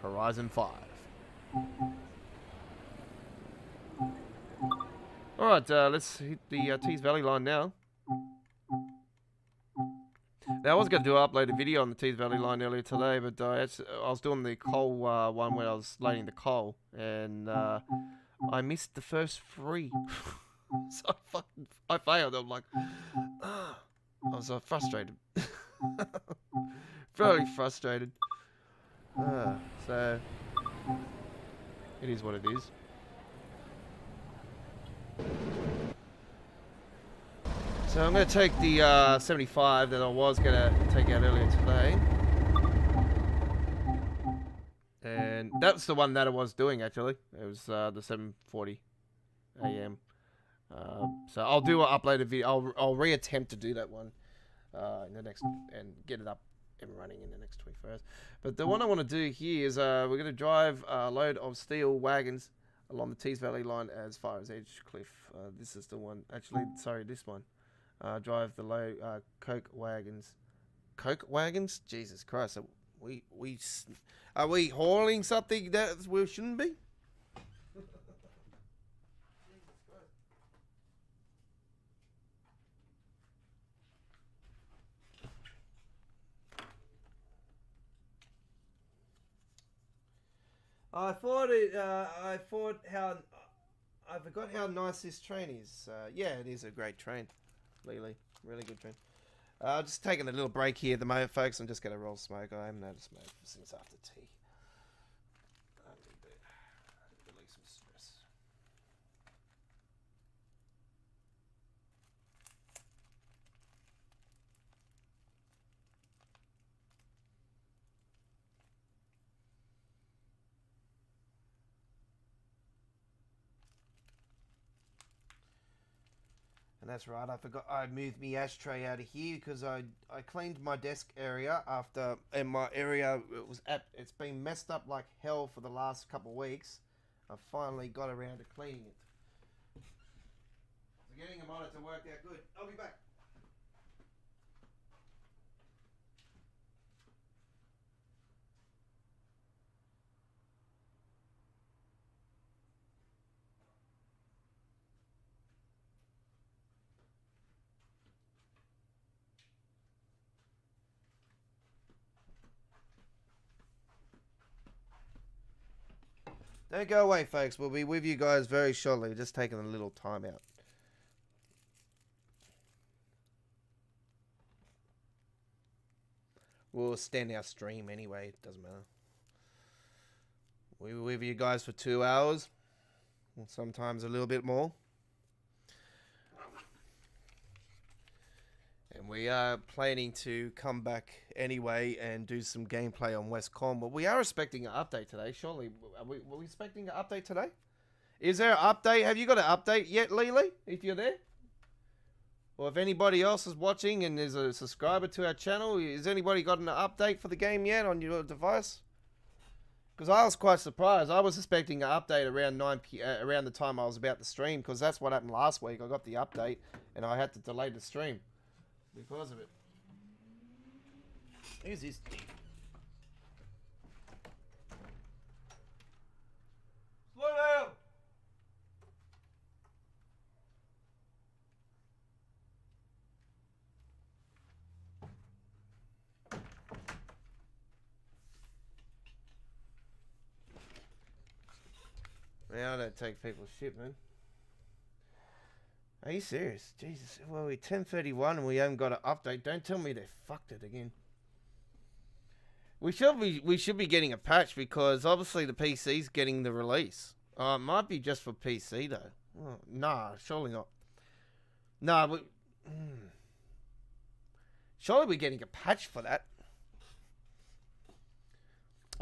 Horizon 5. Alright, let's hit the Tees Valley line now. Now, I was going to upload a video on the Tees Valley line earlier today, but I was doing the coal one where I was loading the coal, and I missed the first 3. So I failed. I'm like, I was frustrated. Very frustrated. So it is what it is. So I'm going to take the 75 that I was going to take out earlier today. And that's the one that I was doing, actually. It was the 7:40 a.m. So I'll upload a video. I'll reattempt to do that one in the next, and get it up and running in the next 24 hours. But the one I want to do here is we're going to drive a load of steel wagons along the Tees Valley line as far as Edgecliff. This is the one. Actually, sorry, this one. Drive the low coke wagons. Coke wagons? Jesus Christ! Are we hauling something that we shouldn't be? I forgot how nice this train is. Yeah, it is a great train. Really good train. Just taking a little break here at the moment, folks. I'm just going to roll smoke. I haven't had a smoke since after tea. I need to release some stress. that's right. I forgot. I moved my ashtray out of here because I cleaned my desk area after, and my area it's been messed up like hell for the last couple of weeks. I finally got around to cleaning it. So getting a monitor worked out good. I'll be back. Don't go away, folks. We'll be with you guys very shortly. We're just taking a little time out. We'll extend our stream anyway. It doesn't matter. We were with you guys for 2 hours. Sometimes a little bit more. And we are planning to come back anyway and do some gameplay on West Com. But we are expecting an update today, surely. Were we expecting an update today? Is there an update? Have you got an update yet, Lily? If you're there? Or if anybody else is watching and is a subscriber to our channel, has anybody got an update for the game yet on your device? Because I was quite surprised. I was expecting an update around around the time I was about to stream, because that's what happened last week. I got the update and I had to delay the stream because of it. Who's this thing? Slow down! Man, I don't take people's shit, man. Are you serious? Jesus. Well, we're 10:31 and we haven't got an update. Don't tell me they fucked it again. We should be getting a patch, because obviously the PC's getting the release. It might be just for PC though. Oh, nah, surely not. Nah, surely we're getting a patch for that.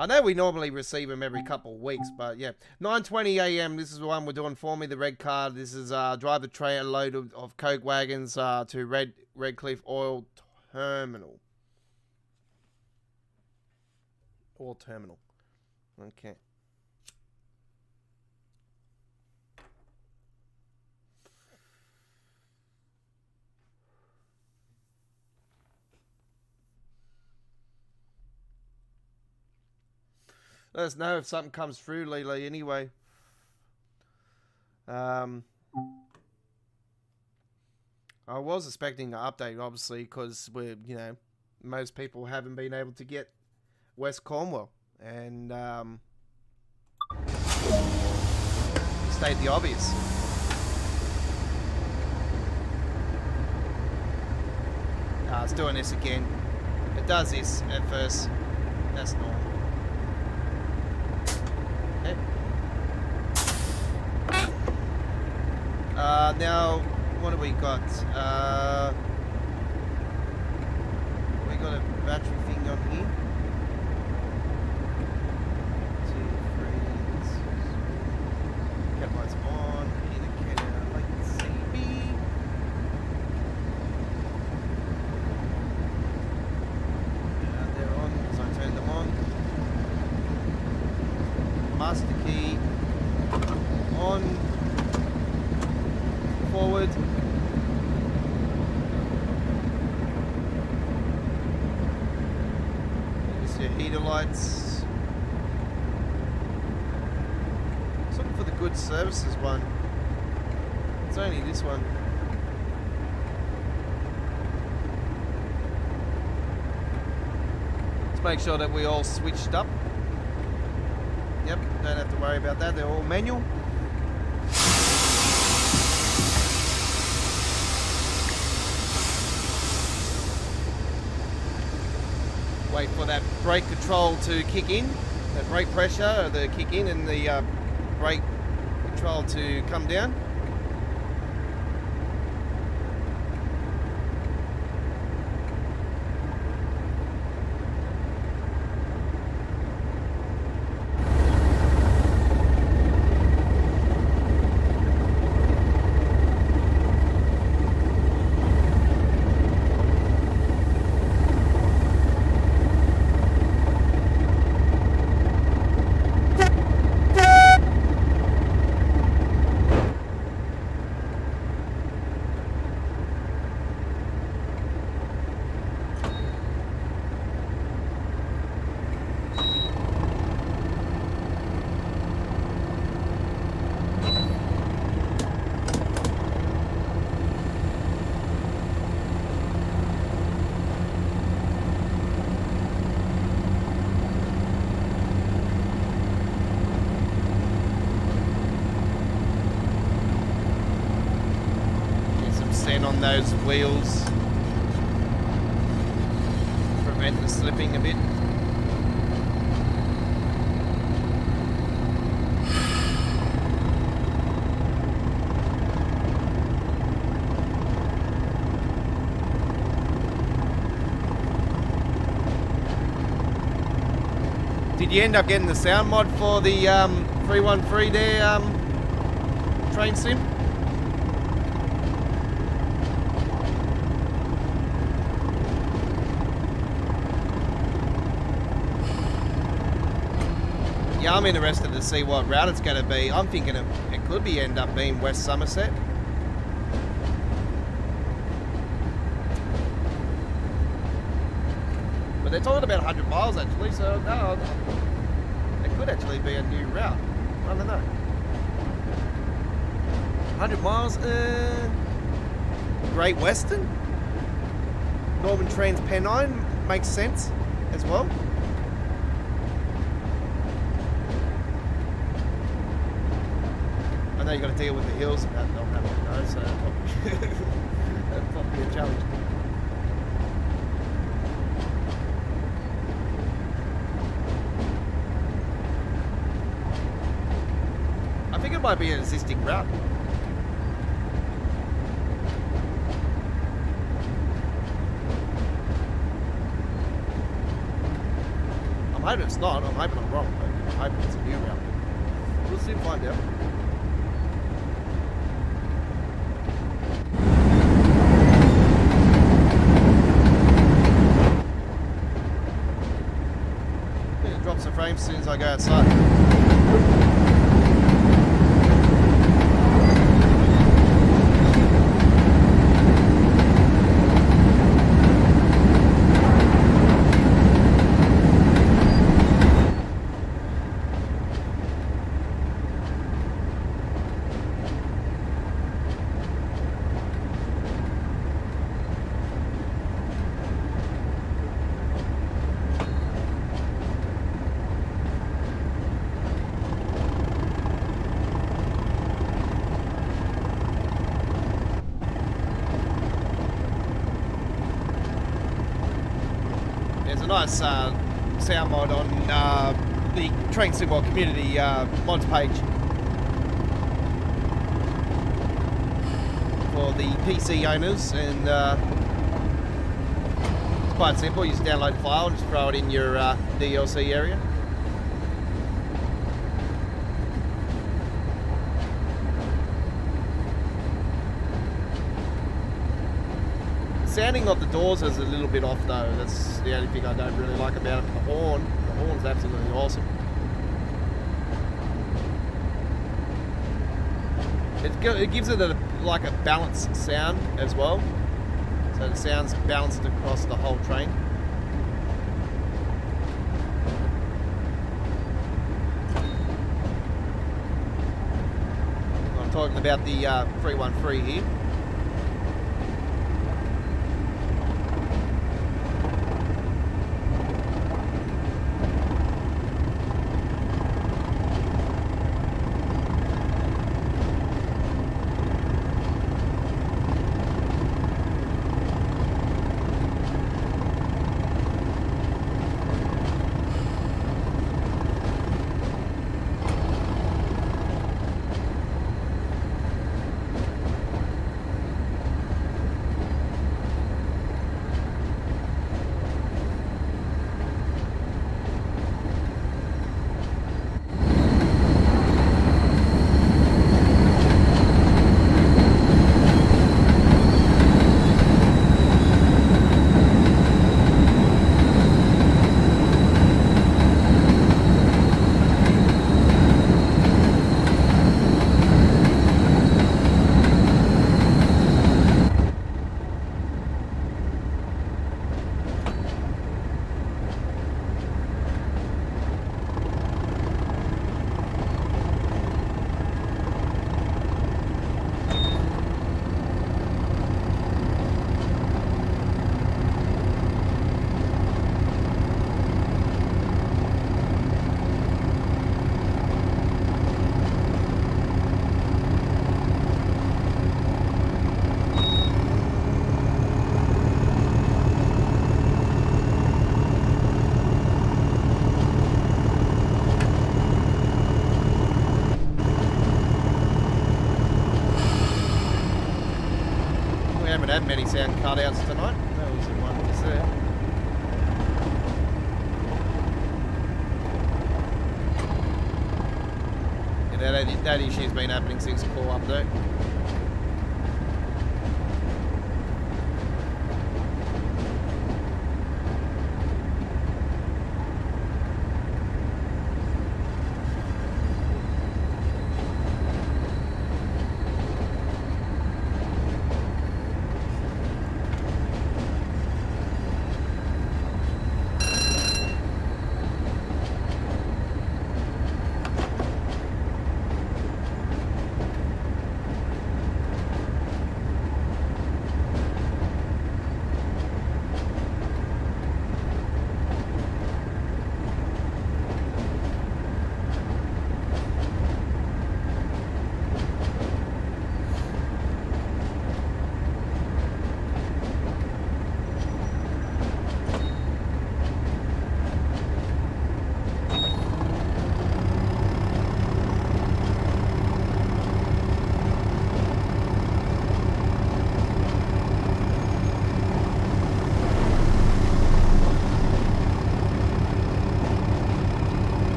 I know we normally receive them every couple of weeks, but yeah. 9:20 a.m. This is the one we're doing for me, the red card. This is drive the trailer load of coke wagons to Redcliffe Oil Terminal. Oil Terminal. Okay. Let us know if something comes through, Lily, anyway. I was expecting an update, obviously, because most people haven't been able to get West Cornwall. And state the obvious. It's doing this again. It does this at first. That's normal. Now, what do we got? We got a battery thing on here. 2, 3, cat lights on, indicator, light CB. They're on because I turned them on. Master key on. Forward. There's your heater lights. It's looking for the good services one. It's only this one. Let's make sure that we all switched up. Yep, don't have to worry about that. They're all manual. Wait for that brake control to kick in, that brake pressure to kick in, and the brake control to come down. wheels, prevent the slipping a bit. Did you end up getting the sound mod for the 313 there, train sim? Yeah, I'm interested to see what route it's going to be. I'm thinking it could be end up being West Somerset. But they're talking about 100 miles actually, so no, it could actually be a new route. I don't know. 100 miles, Great Western? Northern Trans Pennine makes sense as well. I know you've got to deal with the hills and that, they'll have to know, so that'll probably be a challenge. I think it might be an existing route. I'm hoping it's not. I'm hoping I'm wrong, but I'm hoping it's a new route. We'll soon find out. I'm gonna drop some frames as soon as I go outside. Nice sound mod on the Train Sim community mods page for the PC owners, and it's quite simple. You just download the file and just throw it in your DLC area. Sounding of the doors is a little bit off though. That's the only thing I don't really like about it. The horn's absolutely awesome. It gives it like a balanced sound as well, so the sound's balanced across the whole train. I'm talking about the 313 here. have many sound cutouts tonight. That was the one just there. Yeah, that issue's been happening since the core update.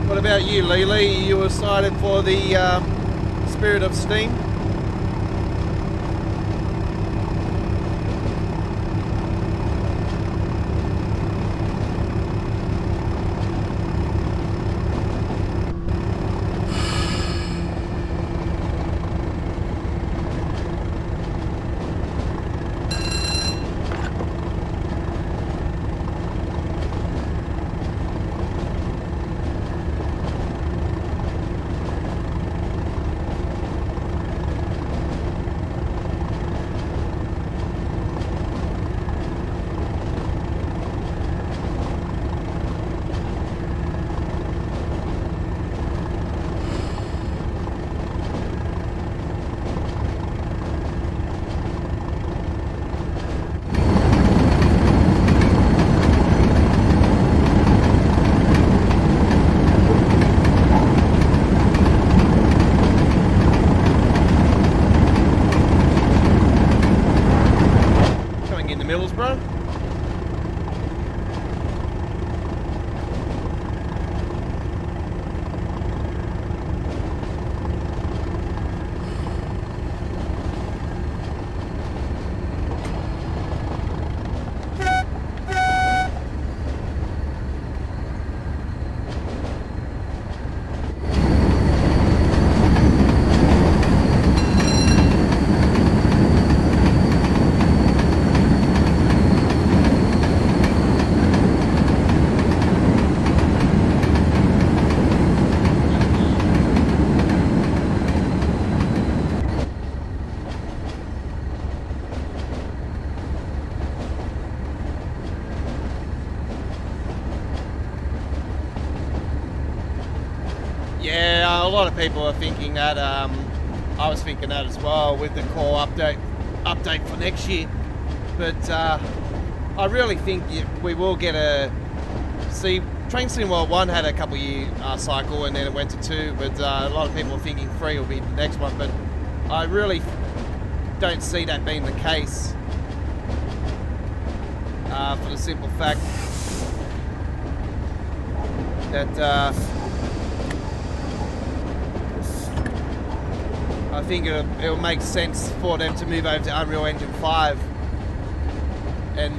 What about you, Lily? Are you excited for the Spirit of Steam? Bro. Yeah, a lot of people are thinking that. I was thinking that as well with the core update for next year. But I really think we will get a... See, Train Sim World 1 had a couple year cycle and then it went to 2, but a lot of people are thinking 3 will be the next one. But I really don't see that being the case for the simple fact that I think it'll make sense for them to move over to Unreal Engine 5, and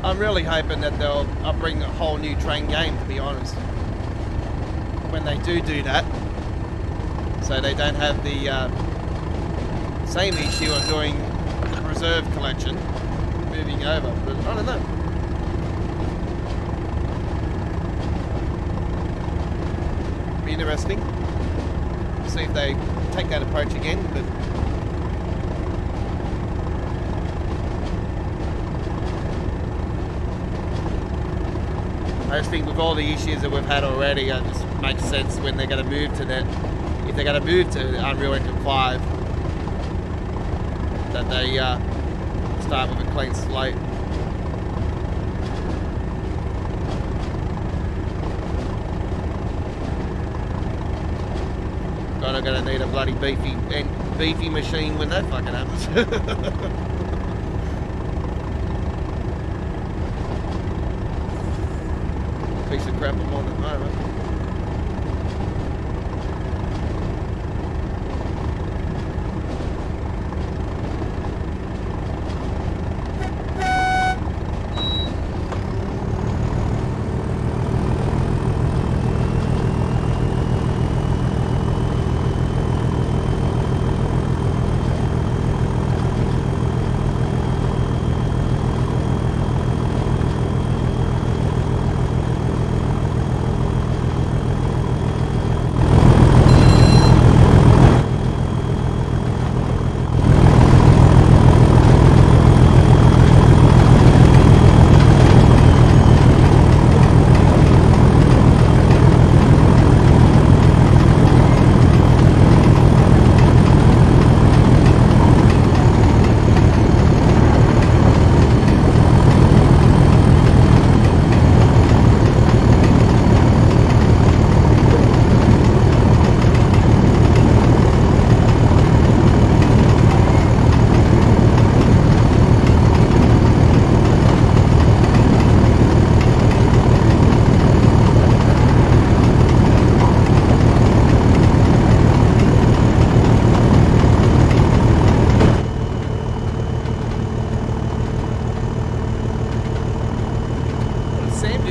I'm really hoping that they'll bring a whole new train game, to be honest, when they do that, so they don't have the same issue of doing reserve collection moving over. But I don't know. Be interesting. See if they take that approach again, but I just think with all the issues that we've had already, it just makes sense when they're going to move to that. If they're going to move to Unreal Engine 5, that they start with a clean slate. I'm gonna need a bloody beefy machine when that fucking happens. Piece of crap I'm on at the moment.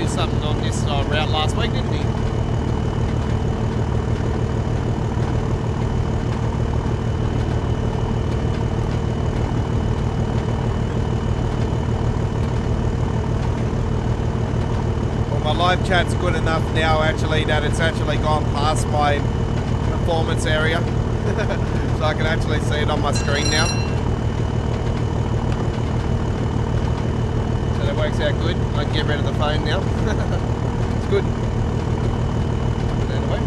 Something on this route last week, didn't he? Well, my live chat's good enough now actually that it's actually gone past my performance area. So I can actually see it on my screen now. So that works out good. I can get rid of the phone now. It's good. Put that away.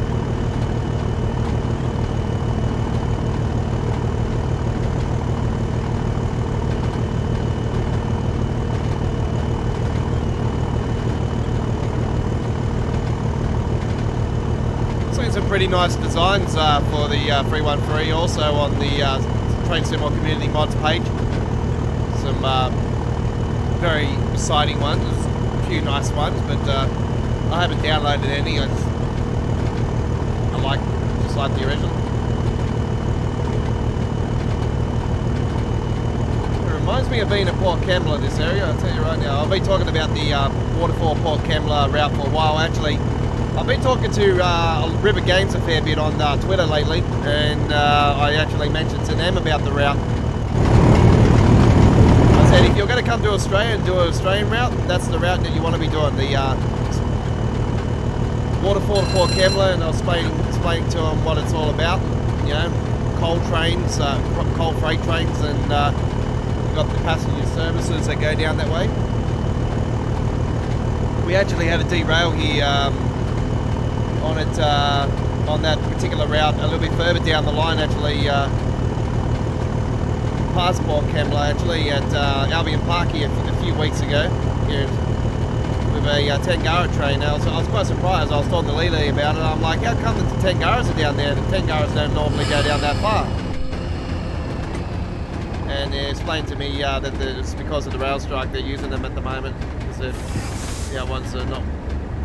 Seen some pretty nice designs for the 313 also on the Train Sim or Community Mods page. Some very exciting ones, a few nice ones, but I haven't downloaded any. I just like the original. It reminds me of being at Port Kembla, this area, I'll tell you right now. I've been talking about the Waterfall Port Kembla route for a while actually. I've been talking to River Games a fair bit on Twitter lately, and I actually mentioned to them about the route. I said, if you're going to come to Australia and do an Australian route, that's the route that you want to be doing. The Waterfall to Port Kembla, and I was explaining to them what it's all about. You know, coal trains, coal freight trains, and you've got the passenger services that go down that way. We actually had a derail here on it, on that particular route, a little bit further down the line actually, past Port Kembla actually, at Albion Park here a few weeks ago, here with a Tangara train. I was quite surprised. I was talking to Lily about it. I'm like, how come the Tangaras are down there? The Tangaras don't normally go down that far. And they explained to me that it's because of the rail strike. They're using them at the moment because the other ones are not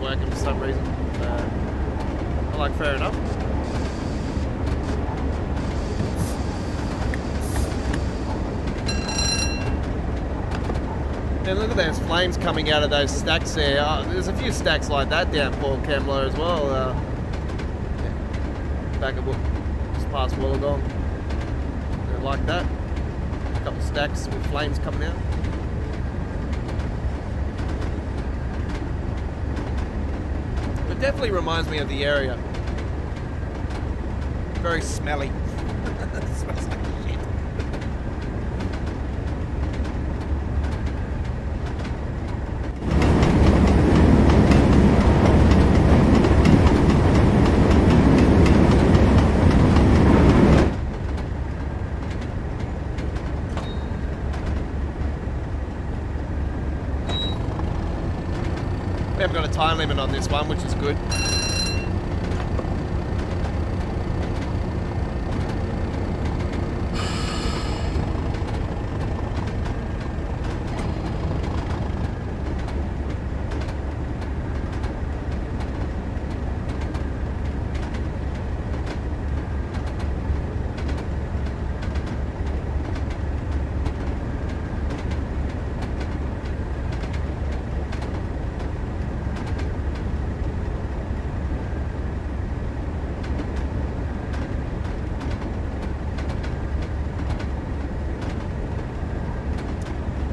working for some reason. I'm like, fair enough. And look at those flames coming out of those stacks there. There's a few stacks like that down Port Kembla as well. Back at just past Wollongong. Like that. A couple of stacks with flames coming out. It definitely reminds me of the area. Very smelly. It smells like shit. We haven't got a time limit on this one, which is good.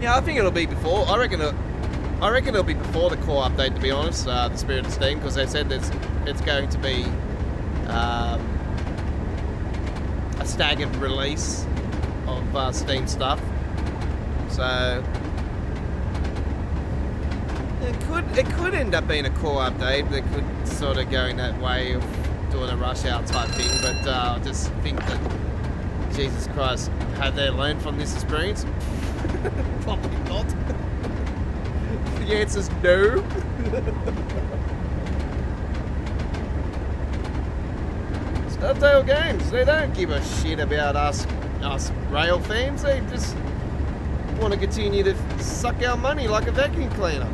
Yeah, I think it'll be before. I reckon it'll be before the core update, to be honest. The Spirit of Steam, because they said it's going to be a staggered release of Steam stuff. So it could end up being a core update. They could sort of go in that way of doing a rush out type thing. But I just think that, Jesus Christ, have they learned from this experience? Probably not. The answer's no. Dovetail Games, they don't give a shit about us rail fans. They just want to continue to suck our money like a vacuum cleaner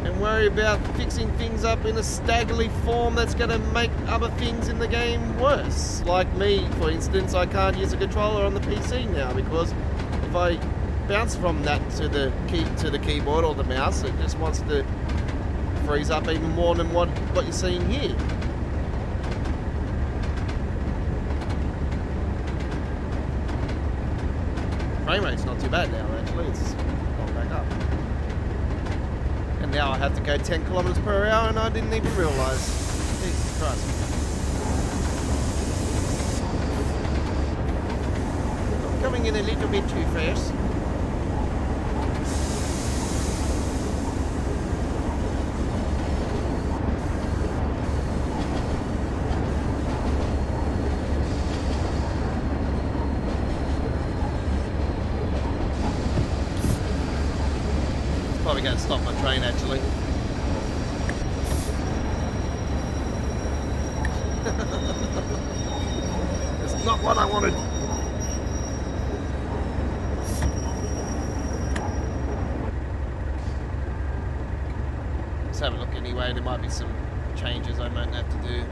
and worry about fixing things up in a staggerly form that's going to make other things in the game worse. Like me, for instance, I can't use a controller on the PC now because if I bounce from that to the keyboard or the mouse, it just wants to freeze up even more than what you're seeing here. Frame rate's not too bad now, actually. It's gone back up. And now I have to go 10 kilometers per hour and I didn't even realise. Jesus Christ. I'm coming in a little bit too fast. Probably going to stop my train actually. It's not what I wanted. Let's have a look anyway. There might be some changes I might have to do.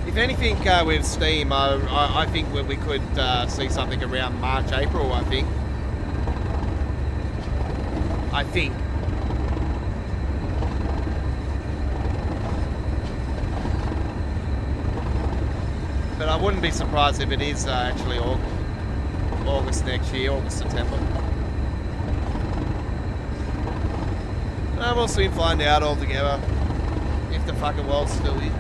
If anything, with Steam, I think we could see something around March, April, I think. But I wouldn't be surprised if it is actually August next year, August, September. We'll soon find out altogether if the fucking world's still here.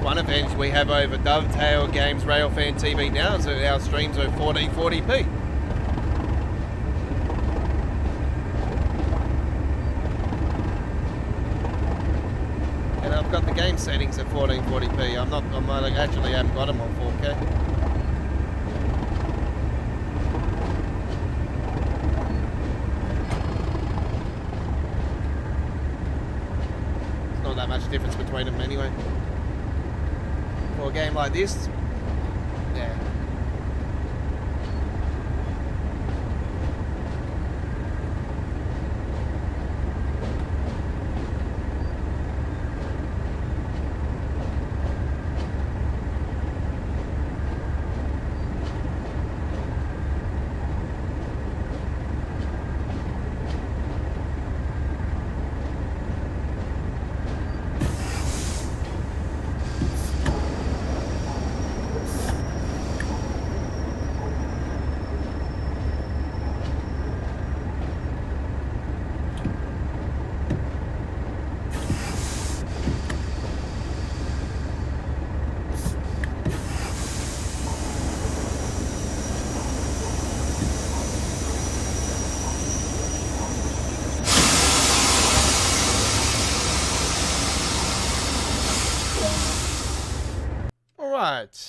One advantage we have over Dovetail Games Railfan TV now is that our streams are 1440p. And I've got the game settings at 1440p. I'm like, actually haven't got them on 4K. It's not that much difference between them anyway. For a game like this, yeah.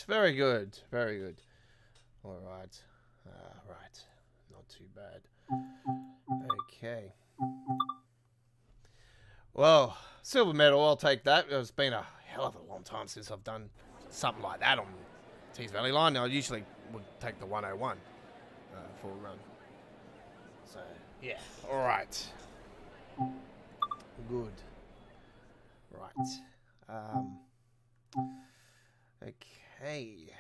Very good, very good. All right, right, not too bad. Okay. Well, silver medal, I'll take that. It's been a hell of a long time since I've done something like that on Tees Valley Line. I usually would take the 101 for a run. So, yeah, all right. Good. Right. Okay.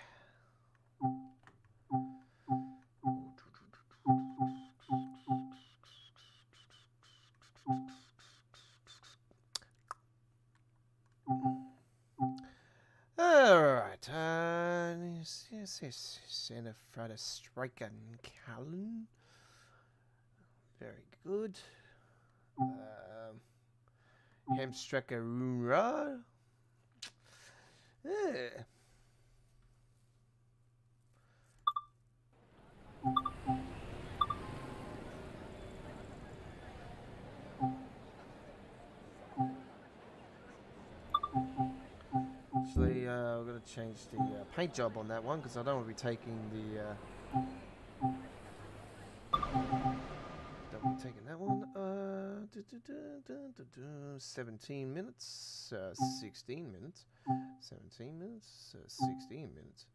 Alright, yes, Santa Frada Striker and Callan. Very good. Hamstrecker Runra. Yeah. Actually, we're going to change the paint job on that one because I don't want to be taking the... don't want to be taking that one. 17 minutes, 16 minutes, 17 minutes, 16 minutes.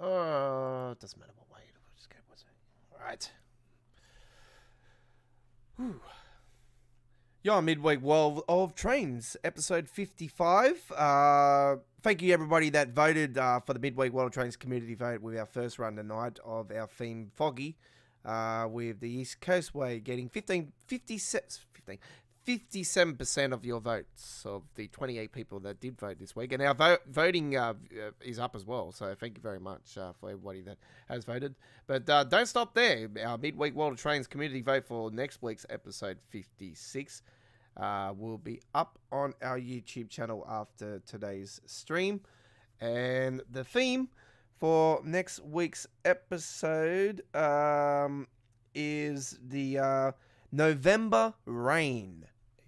Oh, it doesn't matter what way. We'll just go what's it. All right. Whew. You're Midweek World of Trains, episode 55. Thank you everybody that voted for the Midweek World of Trains community vote with our first run tonight of our theme Foggy, with the East Coast Way getting 57% of your votes of the 28 people that did vote this week. And our voting is up as well, so thank you very much for everybody that has voted. But don't stop there. Our Midweek World of Trains community vote for next week's episode 56 will be up on our YouTube channel after today's stream. And the theme for next week's episode is the November Rain.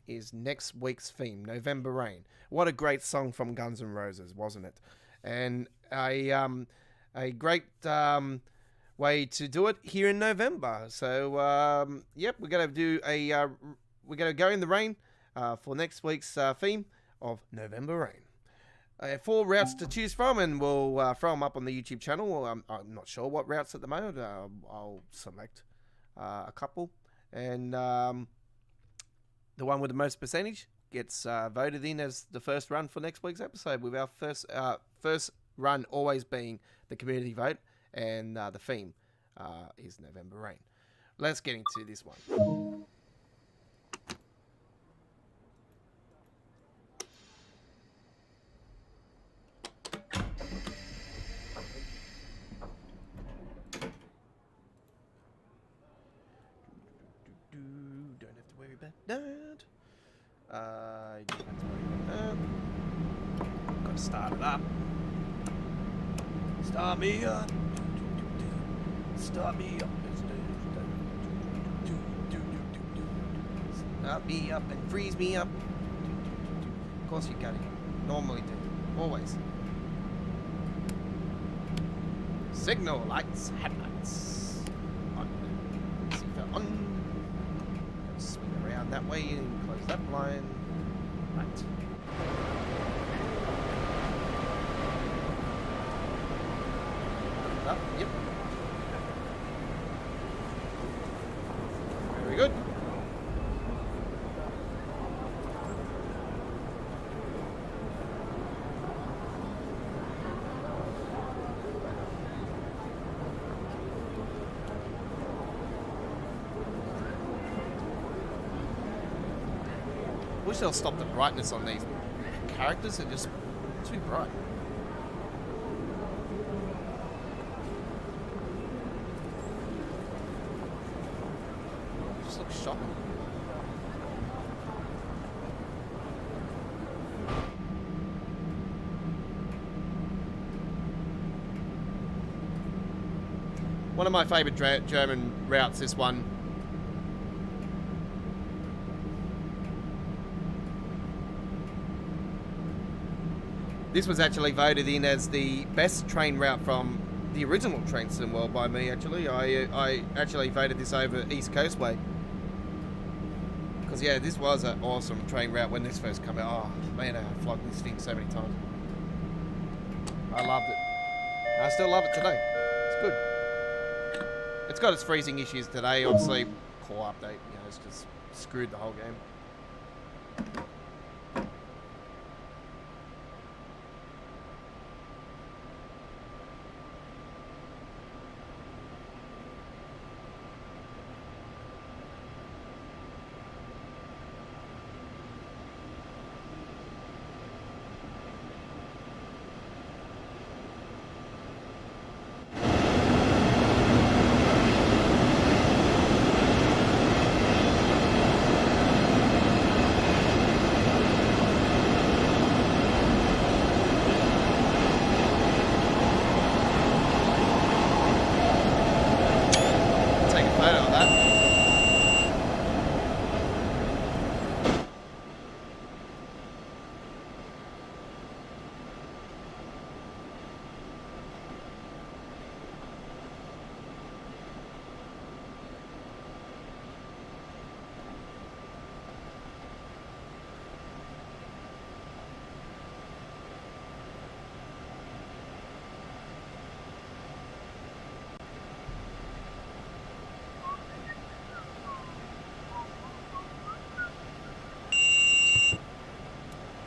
Is next week's theme, November Rain. What a great song from Guns N' Roses, wasn't it? And a great way to do it here in November. So yep, we're gonna do we're gonna go in the rain for next week's theme of November Rain. 4 routes to choose from, and we'll throw them up on the YouTube channel. I'm not sure what routes at the moment. I'll select a couple, and the one with the most percentage gets voted in as the first run for next week's episode, with our first run always being the community vote, and the theme is November Rain. Let's get into this one. Don't have to worry about that. Don't have to worry about that. Gotta start it up. Start me up. Start me up. Start me up and freeze me up. Of course you got it. normally do. Always. Signal lights, headlights. On. Seatbelt on. Swing around that way and close that blind. Right. Up, yep. Very good. Wish they'll stop the brightness on these characters. They're just too bright. Just looks shocking. One of my favourite German routes, this one. This was actually voted in as the best train route from the original Train Sim World by me, actually. I actually voted this over East Coast Way. Because, yeah, this was an awesome train route when this first came out. Oh, man, I flogged this thing so many times. I loved it. I still love it today. It's good. It's got its freezing issues today. Obviously, core update, you know, it's just screwed the whole game.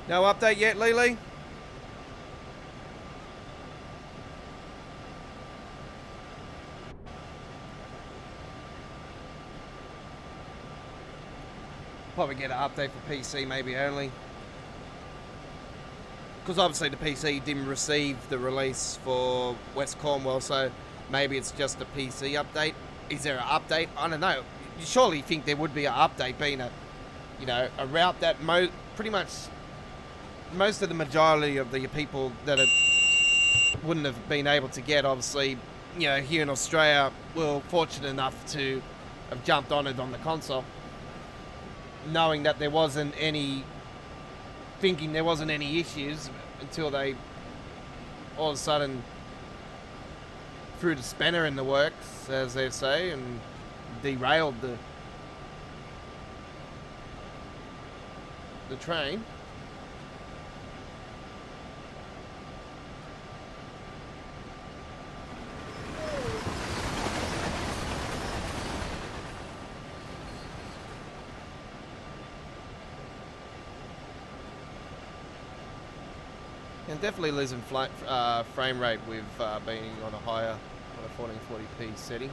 No update yet, Lily? Probably get an update for PC maybe only. Because obviously the PC didn't receive the release for West Cornwall, so maybe it's just a PC update. Is there an update? I don't know. You surely think there would be an update, being a, you know, a route that pretty much most of the majority of the people that wouldn't have been able to get, obviously, you know, here in Australia, were fortunate enough to have jumped on it on the console, knowing that there wasn't any, thinking there wasn't any issues until they all of a sudden threw the spanner in the works, as they say, and derailed the train. And definitely losing frame rate with being on a higher, on a 1440p setting.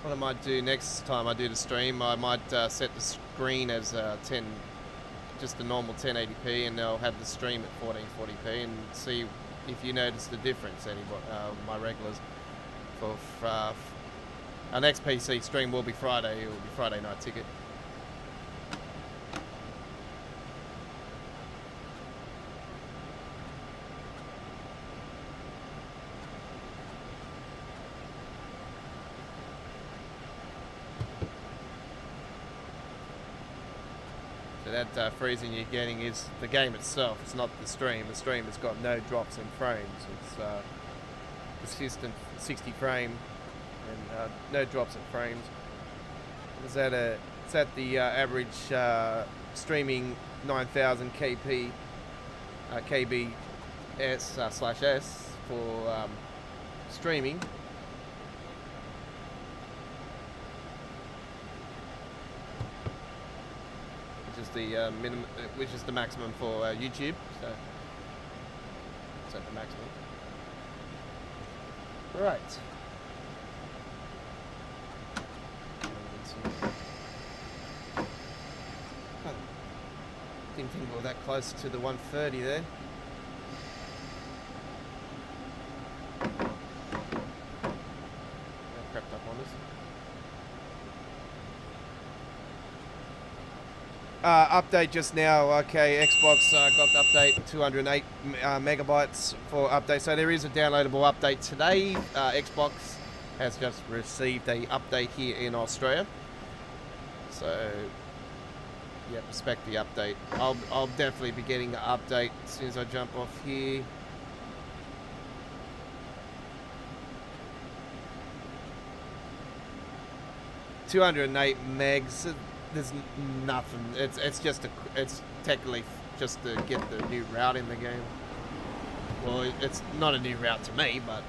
What I might do next time I do the stream, I might set the screen as 10, just the normal 1080p, and I'll have the stream at 1440p and see if you notice the difference. My regulars for our next PC stream will be Friday. It will be Friday Night Ticket. But that freezing you're getting is the game itself. It's not the stream. The stream has got no drops in frames. It's consistent 60 frame and no drops in frames. It's at the average streaming 9000 kp kbs/s for streaming. Which is the minimum, which is the maximum for YouTube. So it's at the maximum. Right. Didn't think we were that close to the 130 there. That crept up on us. Update just now. Okay, Xbox got the update, 208 megabytes for update. So there is a downloadable update today. Xbox has just received a update here in Australia. So yeah, respect the update. I'll definitely be getting an update as soon as I jump off here. $208 megs. There's nothing. It's technically just to get the new route in the game. Well, it's not a new route to me, but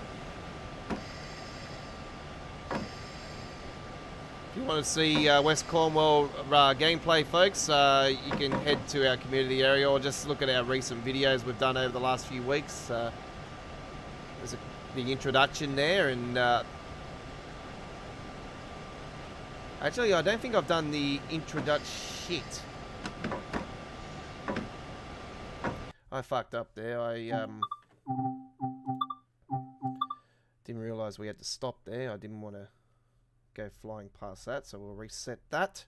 if you want to see West Cornwall gameplay, folks, you can head to our community area or just look at our recent videos we've done over the last few weeks. There's the introduction there, and actually, I don't think I've done the introduction. Shit. I fucked up there. I didn't realise we had to stop there. I didn't want to go flying past that, so we'll reset that.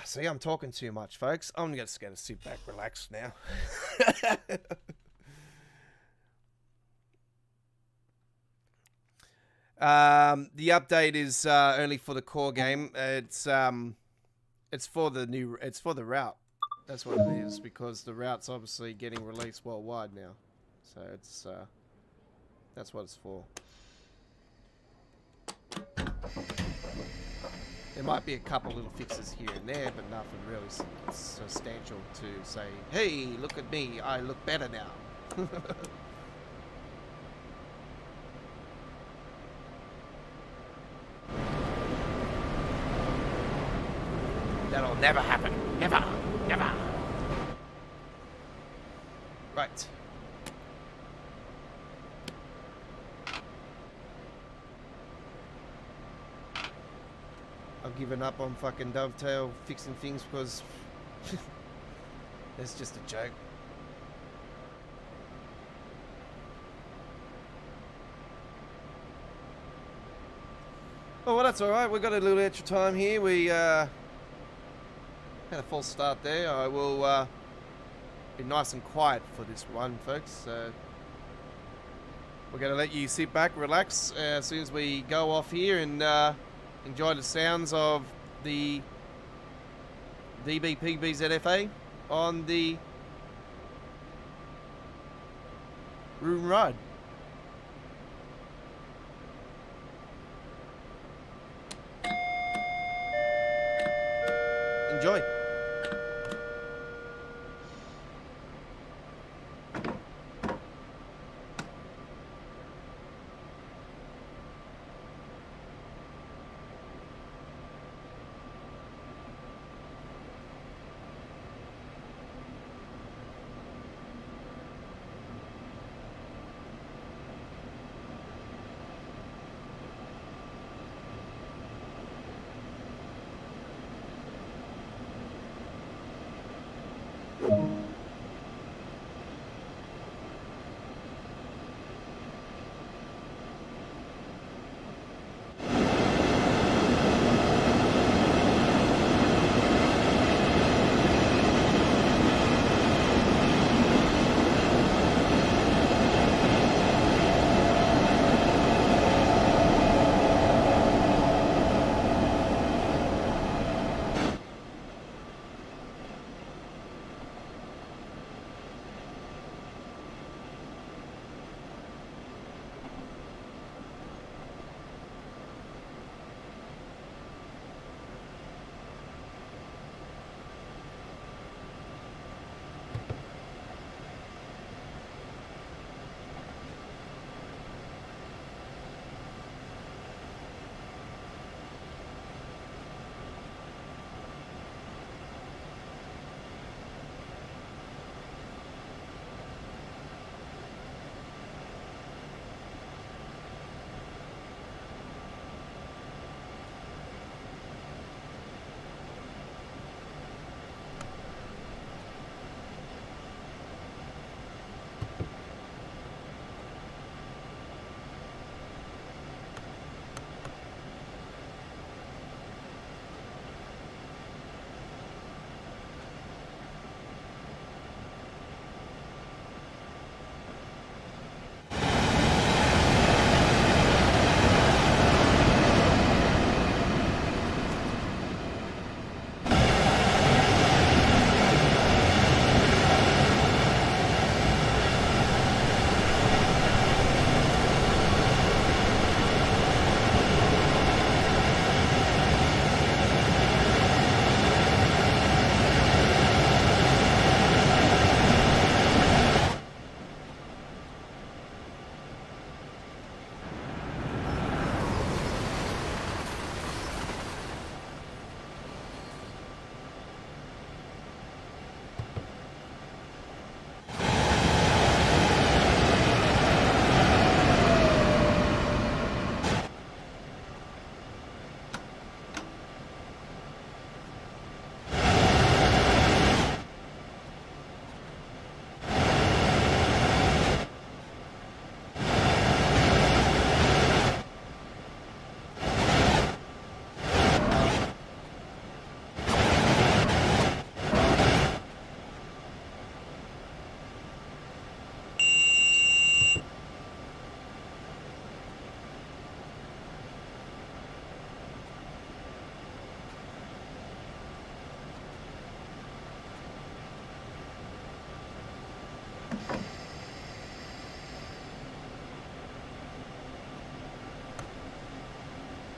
See, I'm talking too much, folks. I'm just going to sit back, relax now. The update is only for the core game. It's for the route. That's what it is, because the route's obviously getting released worldwide now. So it's that's what it's for. There might be a couple little fixes here and there, but nothing really substantial to say, hey, look at me, I look better now. That'll never happen. Never. Never. Right. I've given up on fucking Dovetail fixing things because it's just a joke. Oh, well, that's alright. We've got a little extra time here. We had a false start there. I will be nice and quiet for this one, folks. We're going to let you sit back, relax as soon as we go off here and enjoy the sounds of the DBPBZFA on the Room Ride. Enjoy.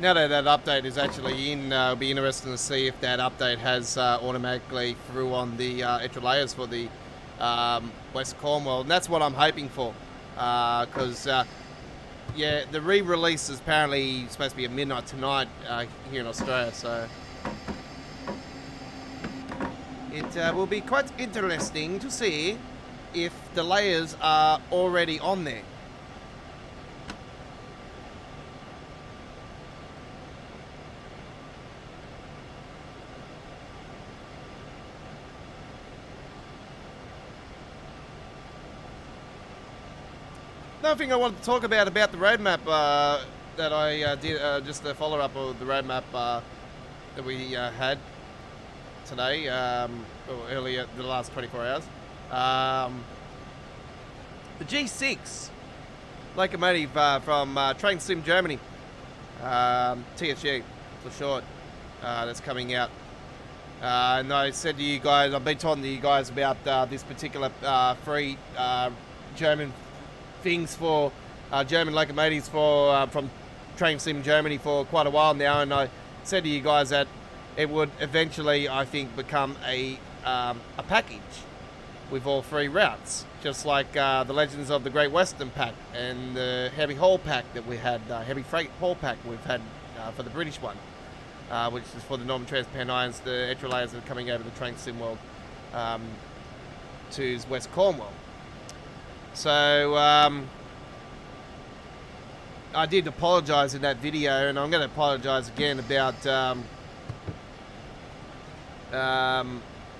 Now that that update is actually in, it'll be interesting to see if that update has automatically through on the extra layers for the West Cornwall, and that's what I'm hoping for, because yeah, the re-release is apparently supposed to be at midnight tonight here in Australia, so it will be quite interesting to see if the layers are already on there. Another thing I wanted to talk about the roadmap that I did, just a follow-up of the roadmap that we had today, or earlier, the last 24 hours. The G6 locomotive from Train Sim Germany, TSG for short, that's coming out. And I said to you guys, I've been talking to you guys about this particular free German things for German locomotives for from Train Sim Germany for quite a while now, and I said to you guys that it would eventually, I think, become a package with all three routes, just like the Legends of the Great Western pack and the heavy haul pack that we had, heavy freight haul pack we've had for the British one, which is for the Northern Transpennines, the extra layers that are coming over the Train Sim world to West Cornwall. So I did apologise in that video, and I'm going to apologise again about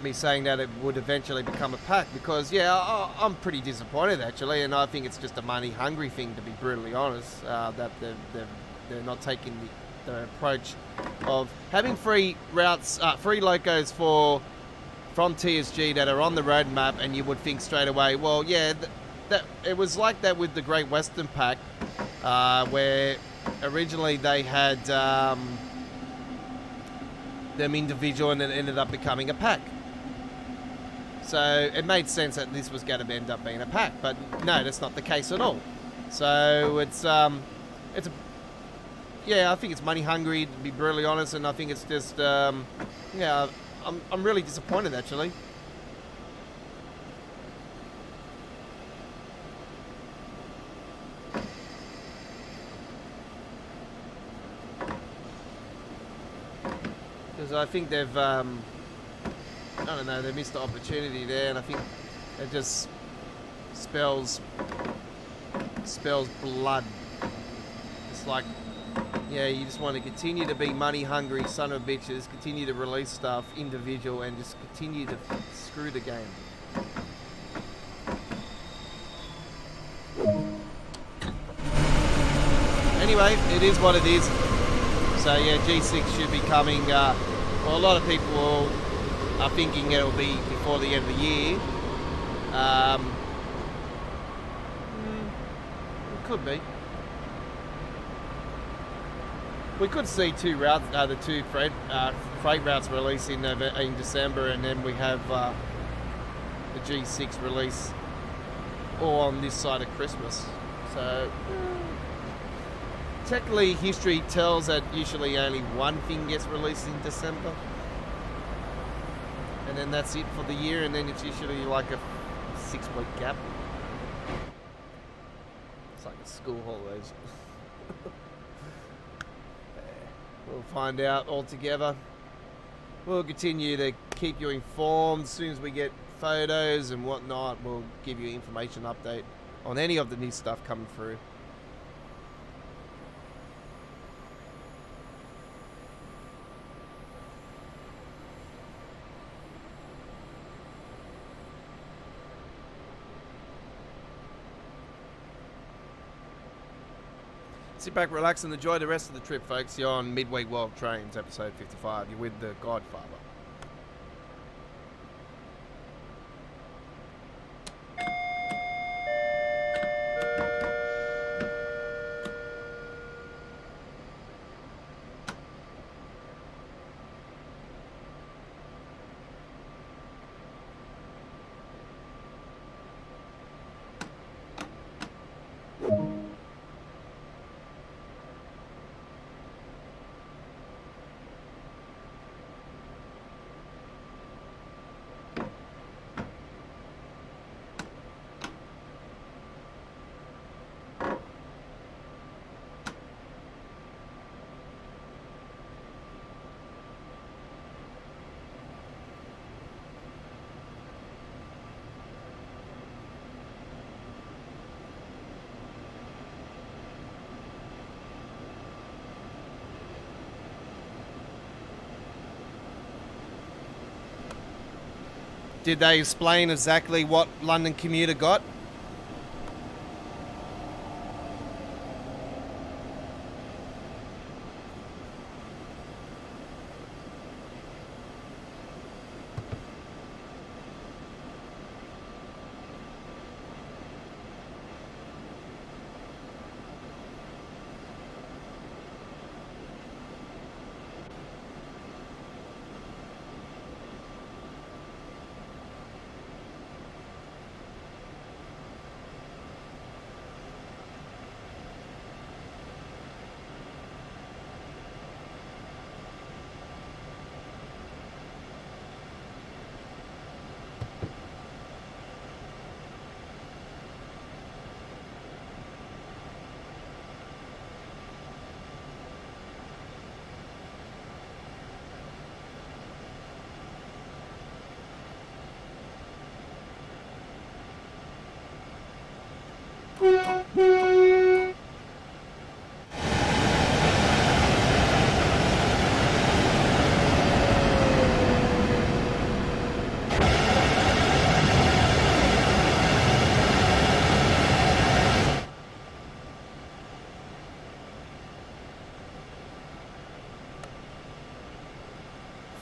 me saying that it would eventually become a pack, because yeah, I'm pretty disappointed actually, and I think it's just a money-hungry thing, to be brutally honest, that they're not taking the approach of having free routes, free locos from TSG that are on the roadmap, and you would think straight away, well, yeah. That it was like that with the Great Western pack, where originally they had them individual, and it ended up becoming a pack. So it made sense that this was going to end up being a pack, but no, that's not the case at all. So it's a, yeah, I think it's money hungry, to be brutally honest, and I think it's just yeah, I'm really disappointed actually. I think they've, I don't know, they missed the opportunity there, and I think it just spells blood. It's like, yeah, you just want to continue to be money hungry son of bitches, continue to release stuff individual, and just continue to screw the game. Anyway, it is what it is. So yeah, G6 should be coming. Well, a lot of people are thinking it'll be before the end of the year. It could be. We could see two routes, the two freight routes release in December, and then we have the G6 release all on this side of Christmas. So technically, history tells that usually only one thing gets released in December, and then that's it for the year, and then it's usually like a 6-week gap. It's like a school holidays. We'll find out all together. We'll continue to keep you informed. As soon as we get photos and whatnot, we'll give you information update on any of the new stuff coming through. Sit back, relax, and enjoy the rest of the trip, folks. You're on Midweek World Trains, episode 55. You're with the Godfather. Did they explain exactly what London commuter got?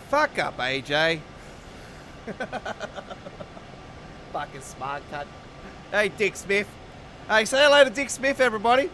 Fuck up, AJ. Fucking smart cunt. Hey, Dick Smith. Hey, say hello to Dick Smith, everybody.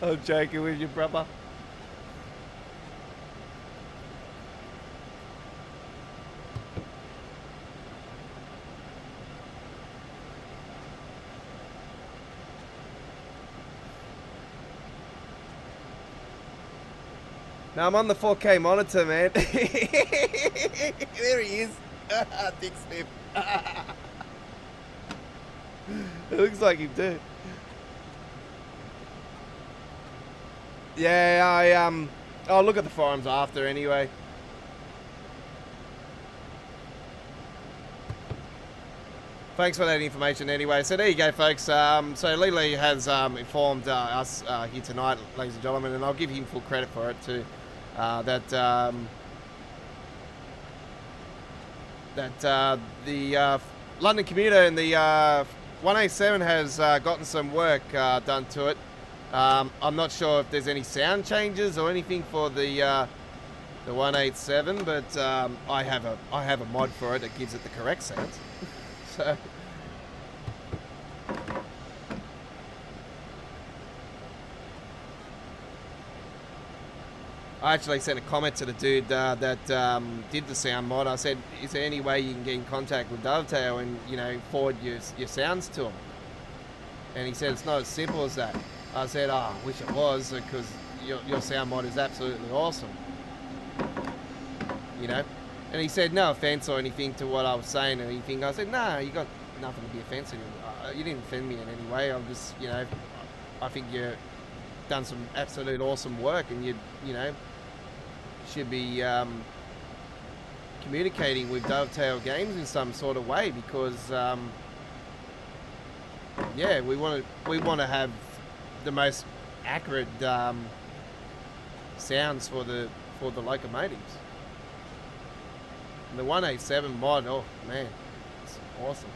I'm joking with you, brother. Now I'm on the 4K monitor, man. There he is. Dick Smith. It looks like him too. Yeah, I'll look at the forums after anyway. Thanks for that information anyway. So there you go, folks. So Lee has informed us here tonight, ladies and gentlemen, and I'll give him full credit for it too. That the London commuter and the 187 has gotten some work done to it. I'm not sure if there's any sound changes or anything for the 187, but I have a mod for it that gives it the correct sounds. So I actually sent a comment to the dude that did the sound mod. I said, "Is there any way you can get in contact with Dovetail and forward your sounds to him?" And he said, "It's not as simple as that." I said, "Oh, I wish it was, because your sound mod is absolutely awesome." And he said, "No offense or anything to what I was saying or anything." I said, "No, you got nothing to be offensive. You didn't offend me in any way. I'm just, I think you've done some absolute awesome work, and you should be communicating with Dovetail Games in some sort of way, because we want to have the most accurate sounds for the locomotives." And the 187 mod, oh man, it's awesome.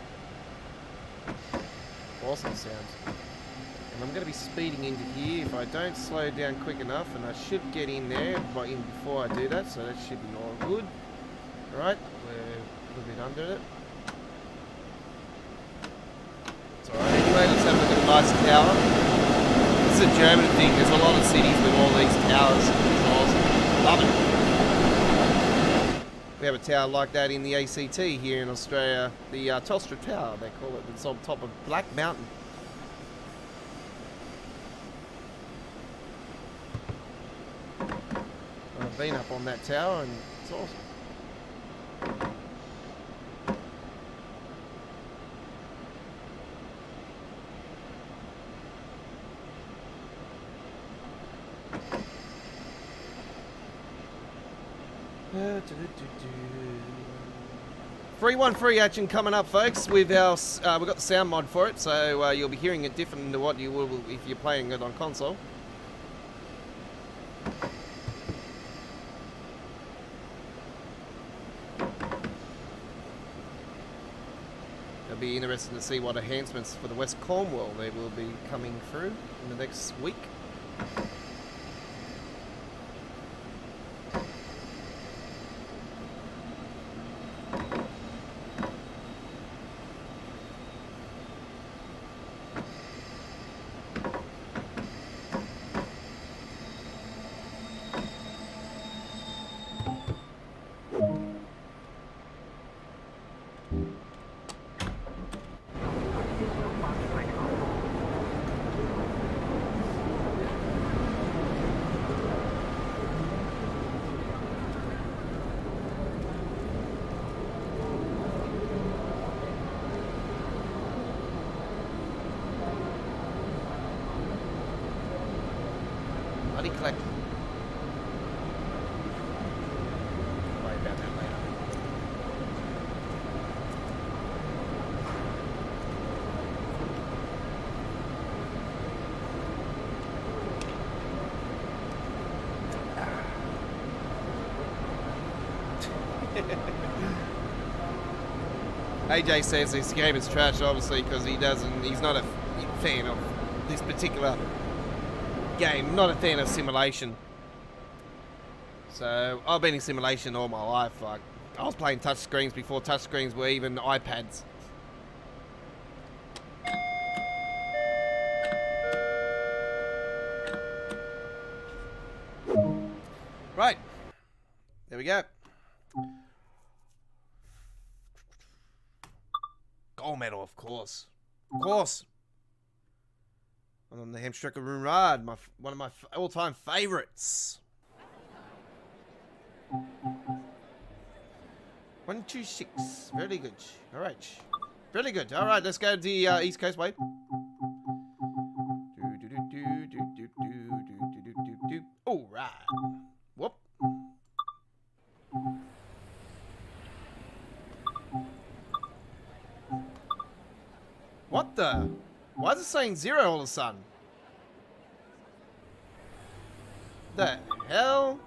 Awesome sounds. And I'm going to be speeding into here if I don't slow down quick enough, and I should get in there before I do that, so that should be all good. Alright, we're a little bit under it. It's alright. Anyway, let's have a look at a nice tower. This is a German thing. There's a lot of cities with all these towers. It's awesome. Love it. We have a tower like that in the ACT here in Australia. The Telstra Tower, they call it. It's on top of Black Mountain. been up on that tower, and it's awesome. Free one free action coming up, folks. With our we've got the sound mod for it, so you'll be hearing it different to what you will if you're playing it on console. It'll be interesting to see what enhancements for the West Cornwall they will be coming through in the next week. Bloody collect. Worry about that later. AJ says this game is trash, obviously, because he's not a fan of this particular game. Not a fan of simulation. So I've been in simulation all my life. Like, I was playing touch screens before touch screens were even iPads. Right, there we go. Gold medal, of course. Of course. On the Hamstricker Room Ride, one of my all-time favourites. 126. Very good. All right. Really good. All right, let's go to the East Coast Way. All right. Whoop. What the? Why is it saying 0 all of a sudden? The hell?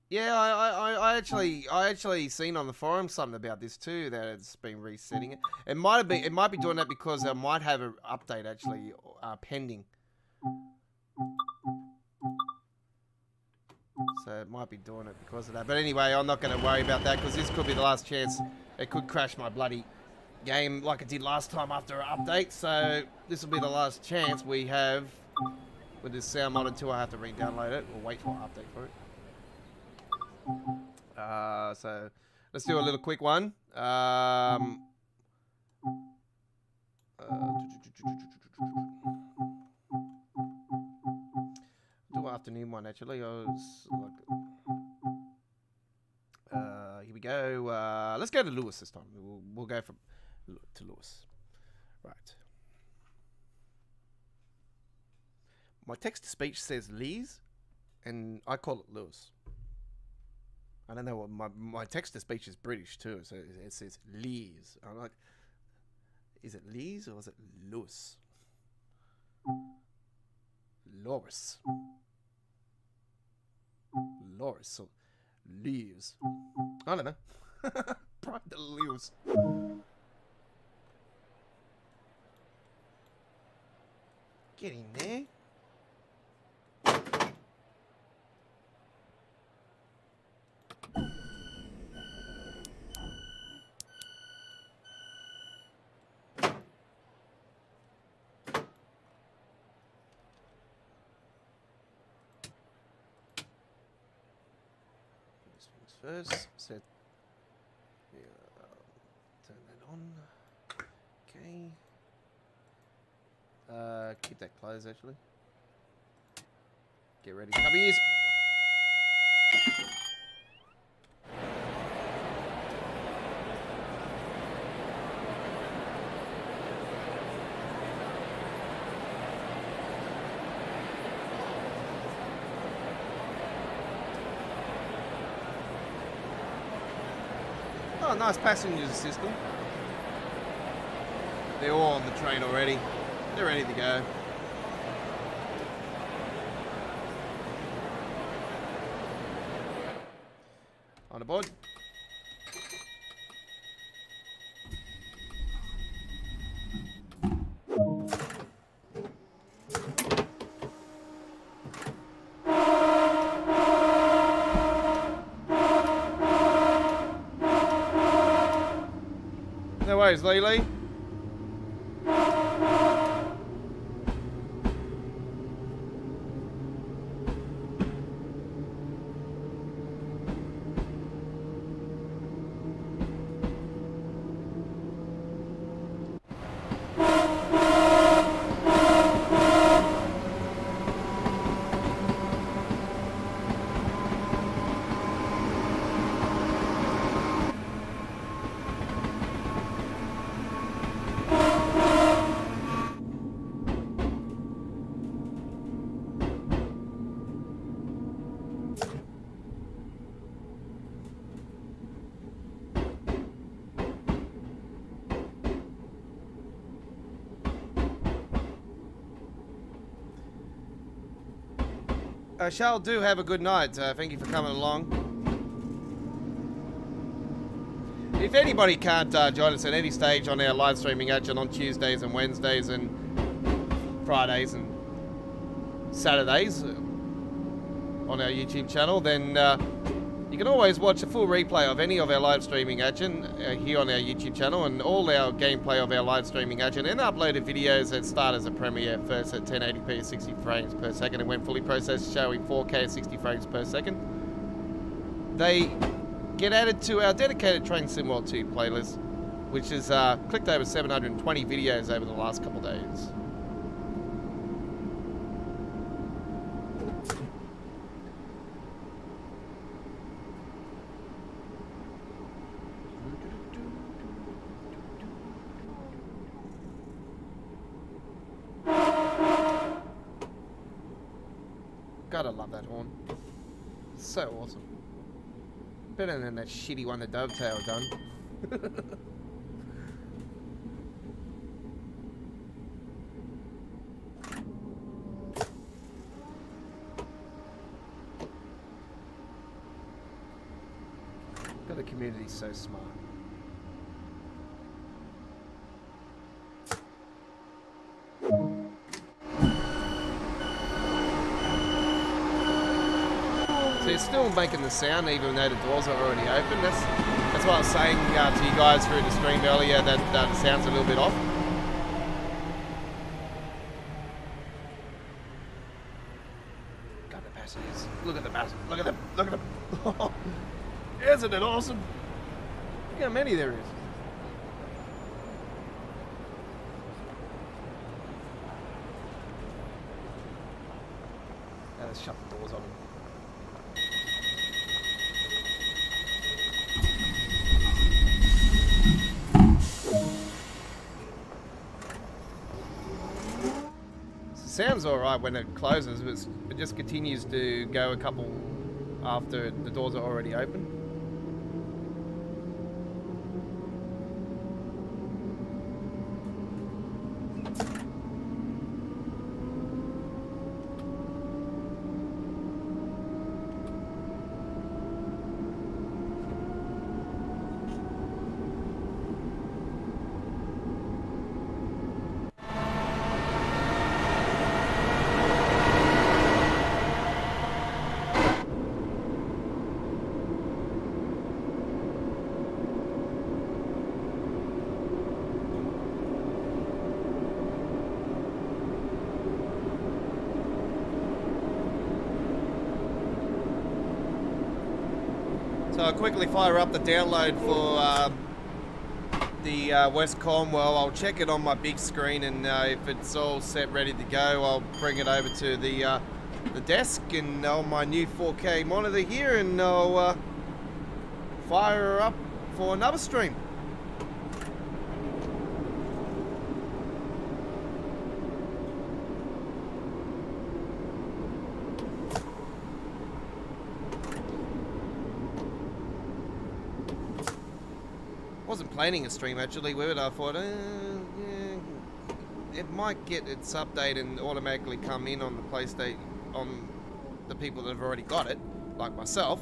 Yeah, I actually seen on the forum something about this too, that it's been resetting it. It might be doing that because I might have an update actually pending. So it might be doing it because of that. But anyway, I'm not going to worry about that because this could be the last chance. It could crash my bloody game like it did last time after an update. So this will be the last chance we have with this sound mod until I have to re-download it or wait for an update for it. So let's do a little quick one. Do afternoon one actually. I was like, here we go. Let's go to Lewis this time. We'll go from to Lewis. Right. My text to speech says Liz, and I call it Lewis. I don't know what my text to speech is British too, so it says Liz. I'm like, is it Liz or is it Lewis? Loris. Loris, so Liz. I don't know. Pride the Lewis. Get in there. First, set. Turn that on. Okay. Keep that closed actually. Get ready. Cover ears. Oh, nice passenger system. They're all on the train already. They're ready to go. On aboard. No worries, Lily. Charles, do have a good night. Thank you for coming along. If anybody can't join us at any stage on our live streaming action on Tuesdays and Wednesdays and Fridays and Saturdays on our YouTube channel, then you can always watch a full replay of any of our live streaming action here on our YouTube channel, and all our gameplay of our live streaming action and uploaded videos that start as a premiere first at 1080p at 60 frames per second, and when fully processed showing 4K at 60 frames per second. They get added to our dedicated Train Sim World 2 playlist, which has clicked over 720 videos over the last couple of days. God, I love that horn. It's so awesome. Better than that shitty one that Dovetail done. God, the community's so smart. So you're still making the sound even though the doors are already open. That's what I was saying to you guys through the stream earlier, that the sound's a little bit off. God, the passengers. Look at the passengers. Look at them. Look at them. Isn't it awesome? Look how many there is. Now let's shut the doors on them. Sounds alright when it closes, but it just continues to go a couple after the doors are already open. So I'll quickly fire up the download for the West Cornwall. I'll check it on my big screen, and if it's all set ready to go, I'll bring it over to the the desk and on my new 4K monitor here, and I'll fire her up for another stream. Wasn't planning a stream actually with it. I thought, yeah, it might get its update and automatically come in on the PlayStation, on the people that have already got it, like myself.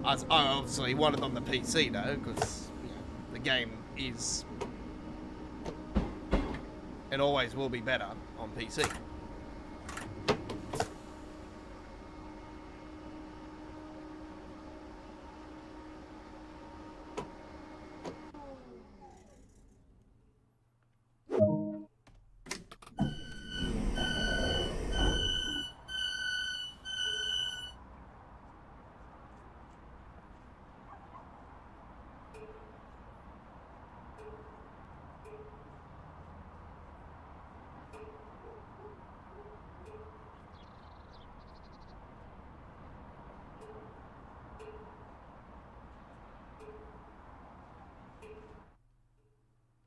I obviously want it on the PC though, because the game is and always will be better on PC.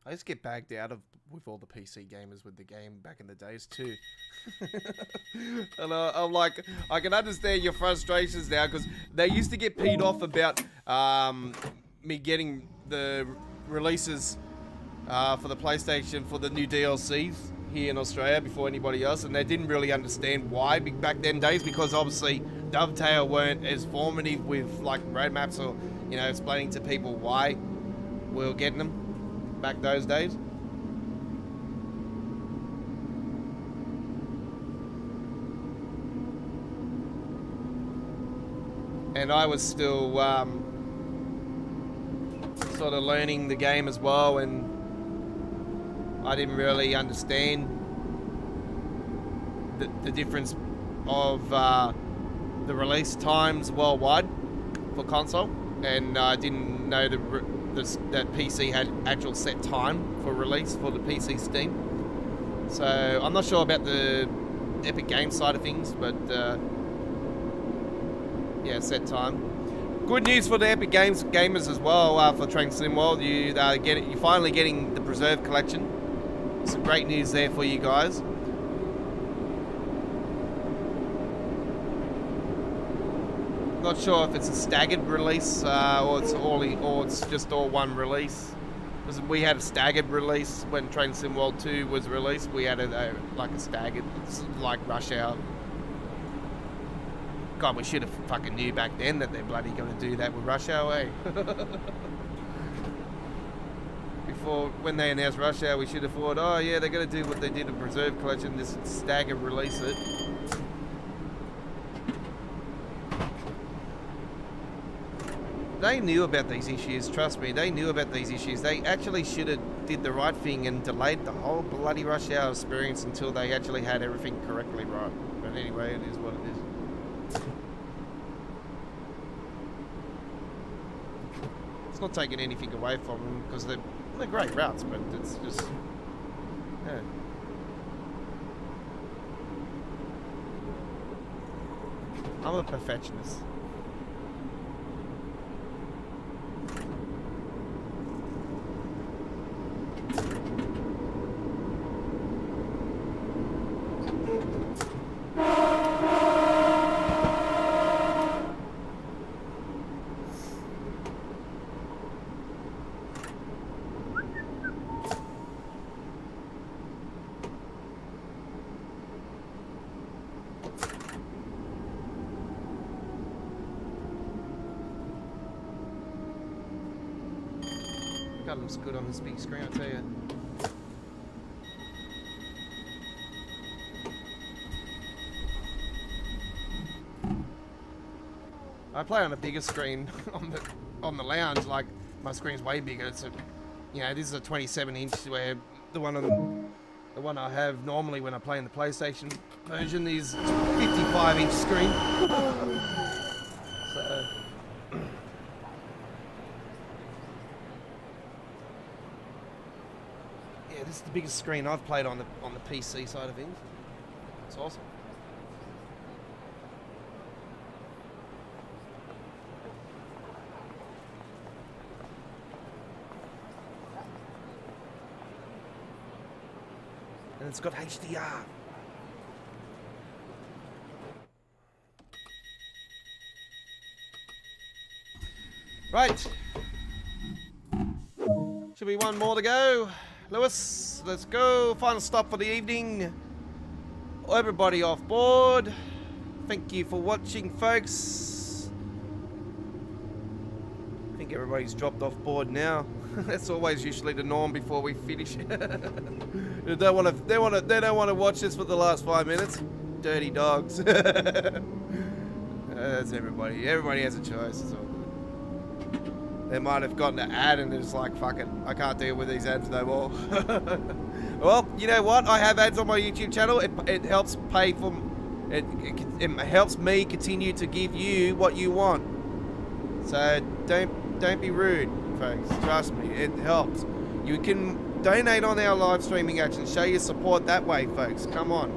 I just get bagged out of with all the PC gamers with the game back in the days too. And I'm like, I can understand your frustrations now, because they used to get peed off about me getting the releases for the PlayStation for the new DLCs here in Australia before anybody else, and they didn't really understand why back then days, because obviously Dovetail weren't as formative with like roadmaps or explaining to people why we were getting them back those days. And I was still sort of learning the game as well, and I didn't really understand the difference of the release times worldwide for console, and I didn't know that PC had actual set time for release for the PC Steam. So I'm not sure about the Epic Games side of things, but yeah, set time. Good news for the Epic Games gamers as well for Train Sim World. You're finally getting the Preserve Collection. Some great news there for you guys. Not sure if it's a staggered release or it's just all one release. Because we had a staggered release when Train Sim World 2 was released. We had like a staggered, like Rush Hour. God, we should have fucking knew back then that they're bloody going to do that with Rush Hour, eh? Before, when they announced Rush Hour, we should have thought, oh yeah, they're going to do what they did with Preserve Collection, just stagger release it. They knew about these issues, trust me, they knew about these issues. They actually should have did the right thing and delayed the whole bloody Rush Hour experience until they actually had everything correctly right. But anyway, it is what it is. It's not taking anything away from them, because they're great routes, but it's just, yeah. I'm a perfectionist. God, looks good on this big screen, I tell you. I play on a bigger screen on the lounge. Like, my screen's way bigger. It's this is a 27-inch, where the one I have normally when I play in the PlayStation version is 55-inch screen. So. Yeah, this is the biggest screen I've played on the PC side of things. It's awesome. And it's got HDR. Right. Should be one more to go. Lewis, let's go. Final stop for the evening. Everybody off board. Thank you for watching, folks. I think everybody's dropped off board now. That's always usually the norm before we finish. They don't want to watch this for the last 5 minutes. Dirty dogs. That's everybody. Everybody has a choice. It's all good. They might have gotten an ad and it's like, fuck it, I can't deal with these ads no more. Well, you know what? I have ads on my YouTube channel. It helps pay for. It helps me continue to give you what you want. So don't be rude, folks. Trust me, it helps. You can donate on our live streaming action. Show your support that way, folks. Come on,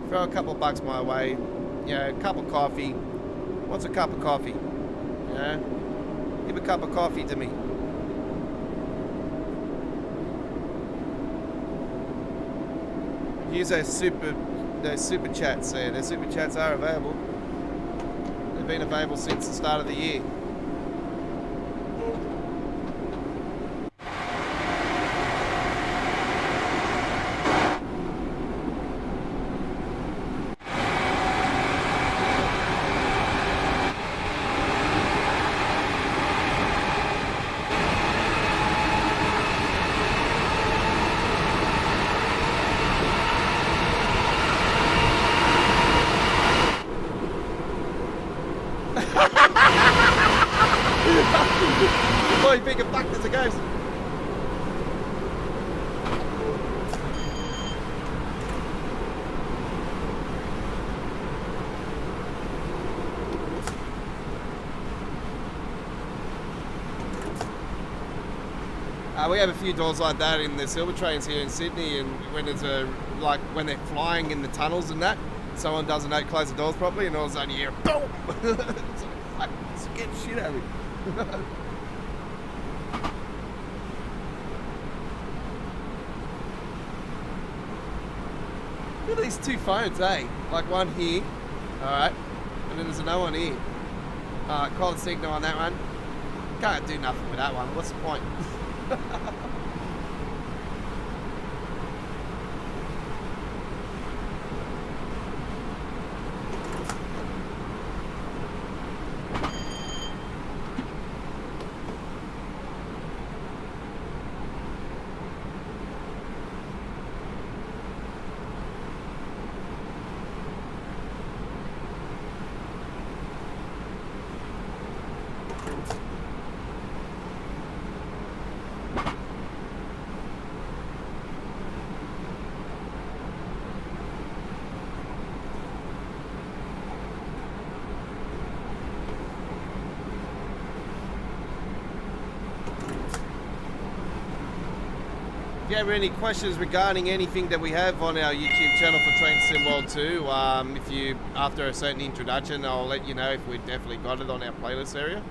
throw a couple bucks my way. You know, a cup of coffee. What's a cup of coffee? You know, give a cup of coffee to me. Use those super chats there. Their super chats are available. They've been available since the start of the year. Boy, big and back as it goes. We have a few doors like that in the silver trains here in Sydney, and when there's like when they're flying in the tunnels and that, someone doesn't close the doors properly, and all of a sudden you hear boom. It's like, scared the shit out of me. Look at these two phones, eh? Like one here, alright, and then there's another one here. Call the signal on that one. Can't do nothing with that one. What's the point? If you have any questions regarding anything that we have on our YouTube channel for Train Sim World 2, if you, after a certain introduction, I'll let you know if we've definitely got it on our playlist area.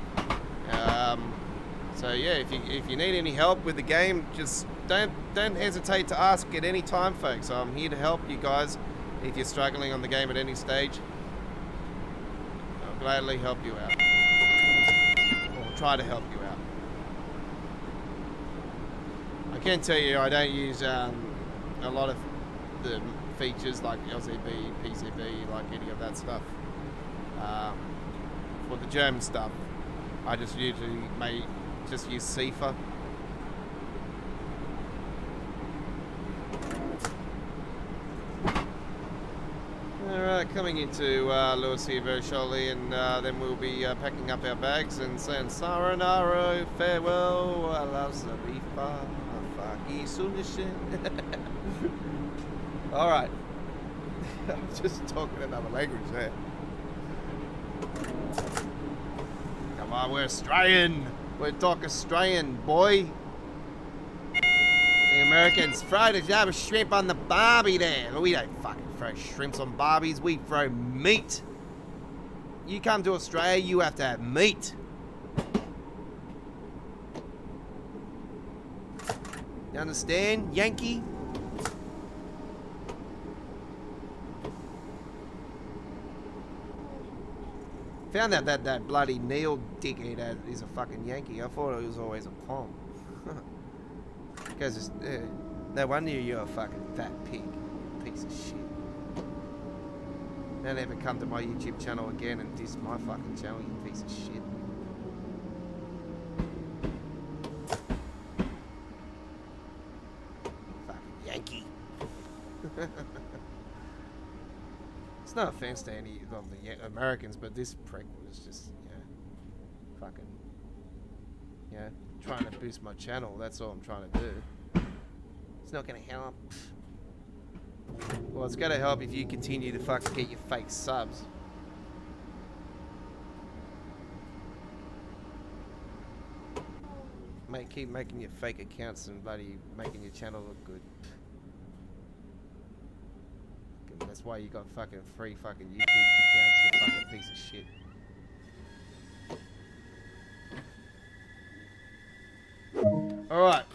So yeah, if you need any help with the game, just don't hesitate to ask at any time, folks. I'm here to help you guys if you're struggling on the game at any stage. I'll gladly help you out, or try to help you out. I can tell you I don't use a lot of the features like LCB, PCB, like any of that stuff. For the German stuff, I just usually just use CIFA. Alright, coming into Lewis here very shortly, and then we'll be packing up our bags and saying Sayonara, farewell, alla sabifa. Alright. I'm just talking another language there. Come on, we're Australian. We talk Australian, boy. The Americans fried a job of shrimp on the barbie there. We don't fucking throw shrimps on barbies. We throw meat. You come to Australia, you have to have meat. You understand, Yankee? Found out that bloody Neil dickhead is a fucking Yankee. I thought it was always a Pom. Because no wonder you're a fucking fat pig. Piece of shit. Don't ever come to my YouTube channel again and diss my fucking channel, you piece of shit. Fucking Yankee. It's no offense to any of the Americans, but this prick was just, fucking, trying to boost my channel. That's all I'm trying to do. It's not going to help. Well, it's going to help if you continue to fucking get your fake subs. Mate, keep making your fake accounts and bloody making your channel look good. That's why you got fucking free fucking YouTube accounts, you fucking piece of shit. Alright.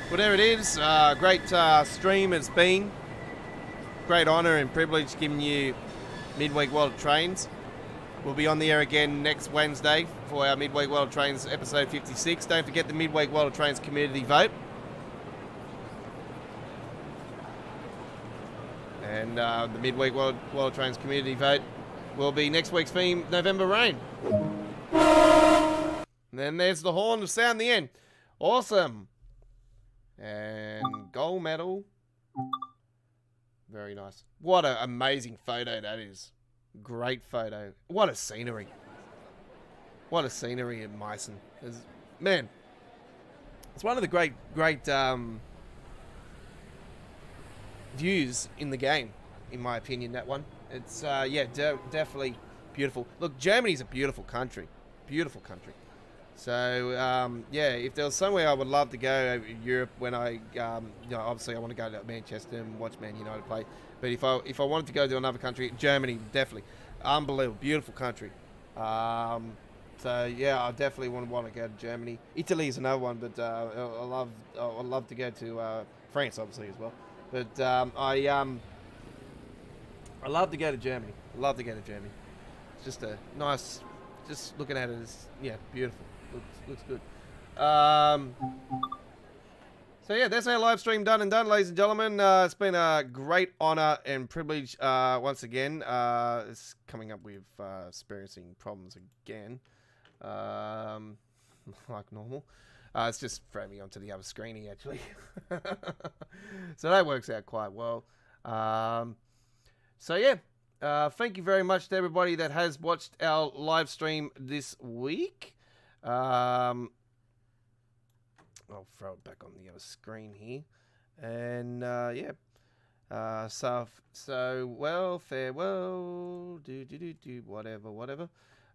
Whatever it is, great stream it's been. Great honour and privilege giving you Midweek World of Trains. We'll be on the air again next Wednesday for our Midweek World of Trains episode 56. Don't forget the Midweek World of Trains community vote. And the Midweek World of Trains community vote will be next week's theme, November Rain. And then there's the horn to sound the end. Awesome. And gold medal. Very nice. What an amazing photo that is. Great photo. What a scenery. What a scenery in Meissen. Man, it's one of the great views in the game, in my opinion, that one. It's, definitely beautiful. Look, Germany's a beautiful country. Beautiful country. So, if there was somewhere I would love to go over Europe when I, obviously I want to go to Manchester and watch Man United play. But if I wanted to go to another country, Germany, definitely. Unbelievable. Beautiful country. I definitely want to go to Germany. Italy is another one, but I'd love to go to France, obviously, as well. But I love to go to Germany. Love to go to Germany. It's just a nice, just looking at it is, beautiful. Looks good. So that's our live stream done, ladies and gentlemen. It's been a great honor and privilege once again. It's coming up with experiencing problems again, like normal. It's just throwing me onto the other screen here, actually. So that works out quite well. Thank you very much to everybody that has watched our live stream this week. I'll throw it back on the other screen here. And, farewell, whatever.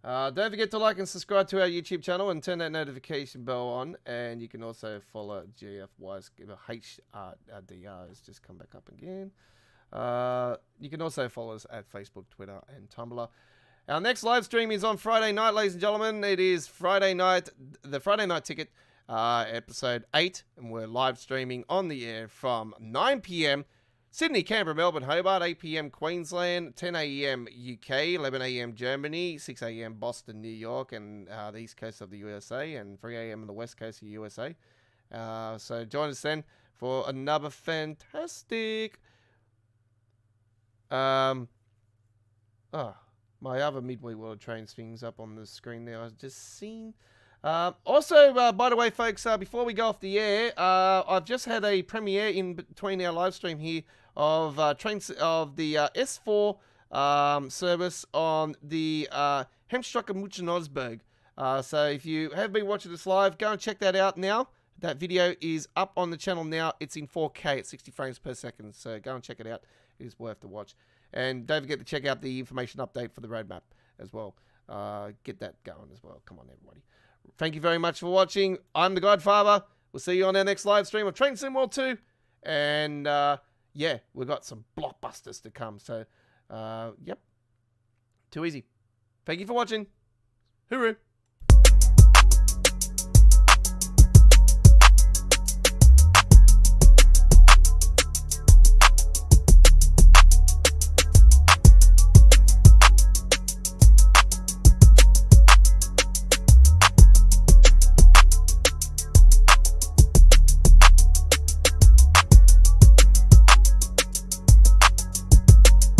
Don't forget to like and subscribe to our YouTube channel and turn that notification bell on. And you can also follow GFYSLIVE. HDR has just come back up again. You can also follow us at Facebook, Twitter, and Tumblr. Our next live stream is on Friday night, ladies and gentlemen. It is Friday night, the Friday Night Ticket, episode 8, and we're live streaming on the air from 9 p.m. Sydney, Canberra, Melbourne, Hobart, 8 p.m. Queensland, 10 a.m. UK, 11 a.m. Germany, 6 a.m. Boston, New York, and the east coast of the USA, and 3 a.m. on the west coast of the USA. So join us then for another fantastic... my other Midweek World Trains things up on the screen there. I've just seen. Also, by the way, folks, before we go off the air, I've just had a premiere in between our live stream here of trains of the S4 service on the Hemstrecke München-Osberg. So if you have been watching this live, go and check that out now. That video is up on the channel now. It's in 4K at 60 frames per second. So go and check it out. It is worth the watch. And don't forget to check out the information update for the roadmap as well. Get that going as well. Come on, everybody. Thank you very much for watching. I'm the Godfather. We'll see you on our next live stream of Train Sim World 2. And yeah, we've got some blockbusters to come. So, yep. Too easy. Thank you for watching. Hooroo.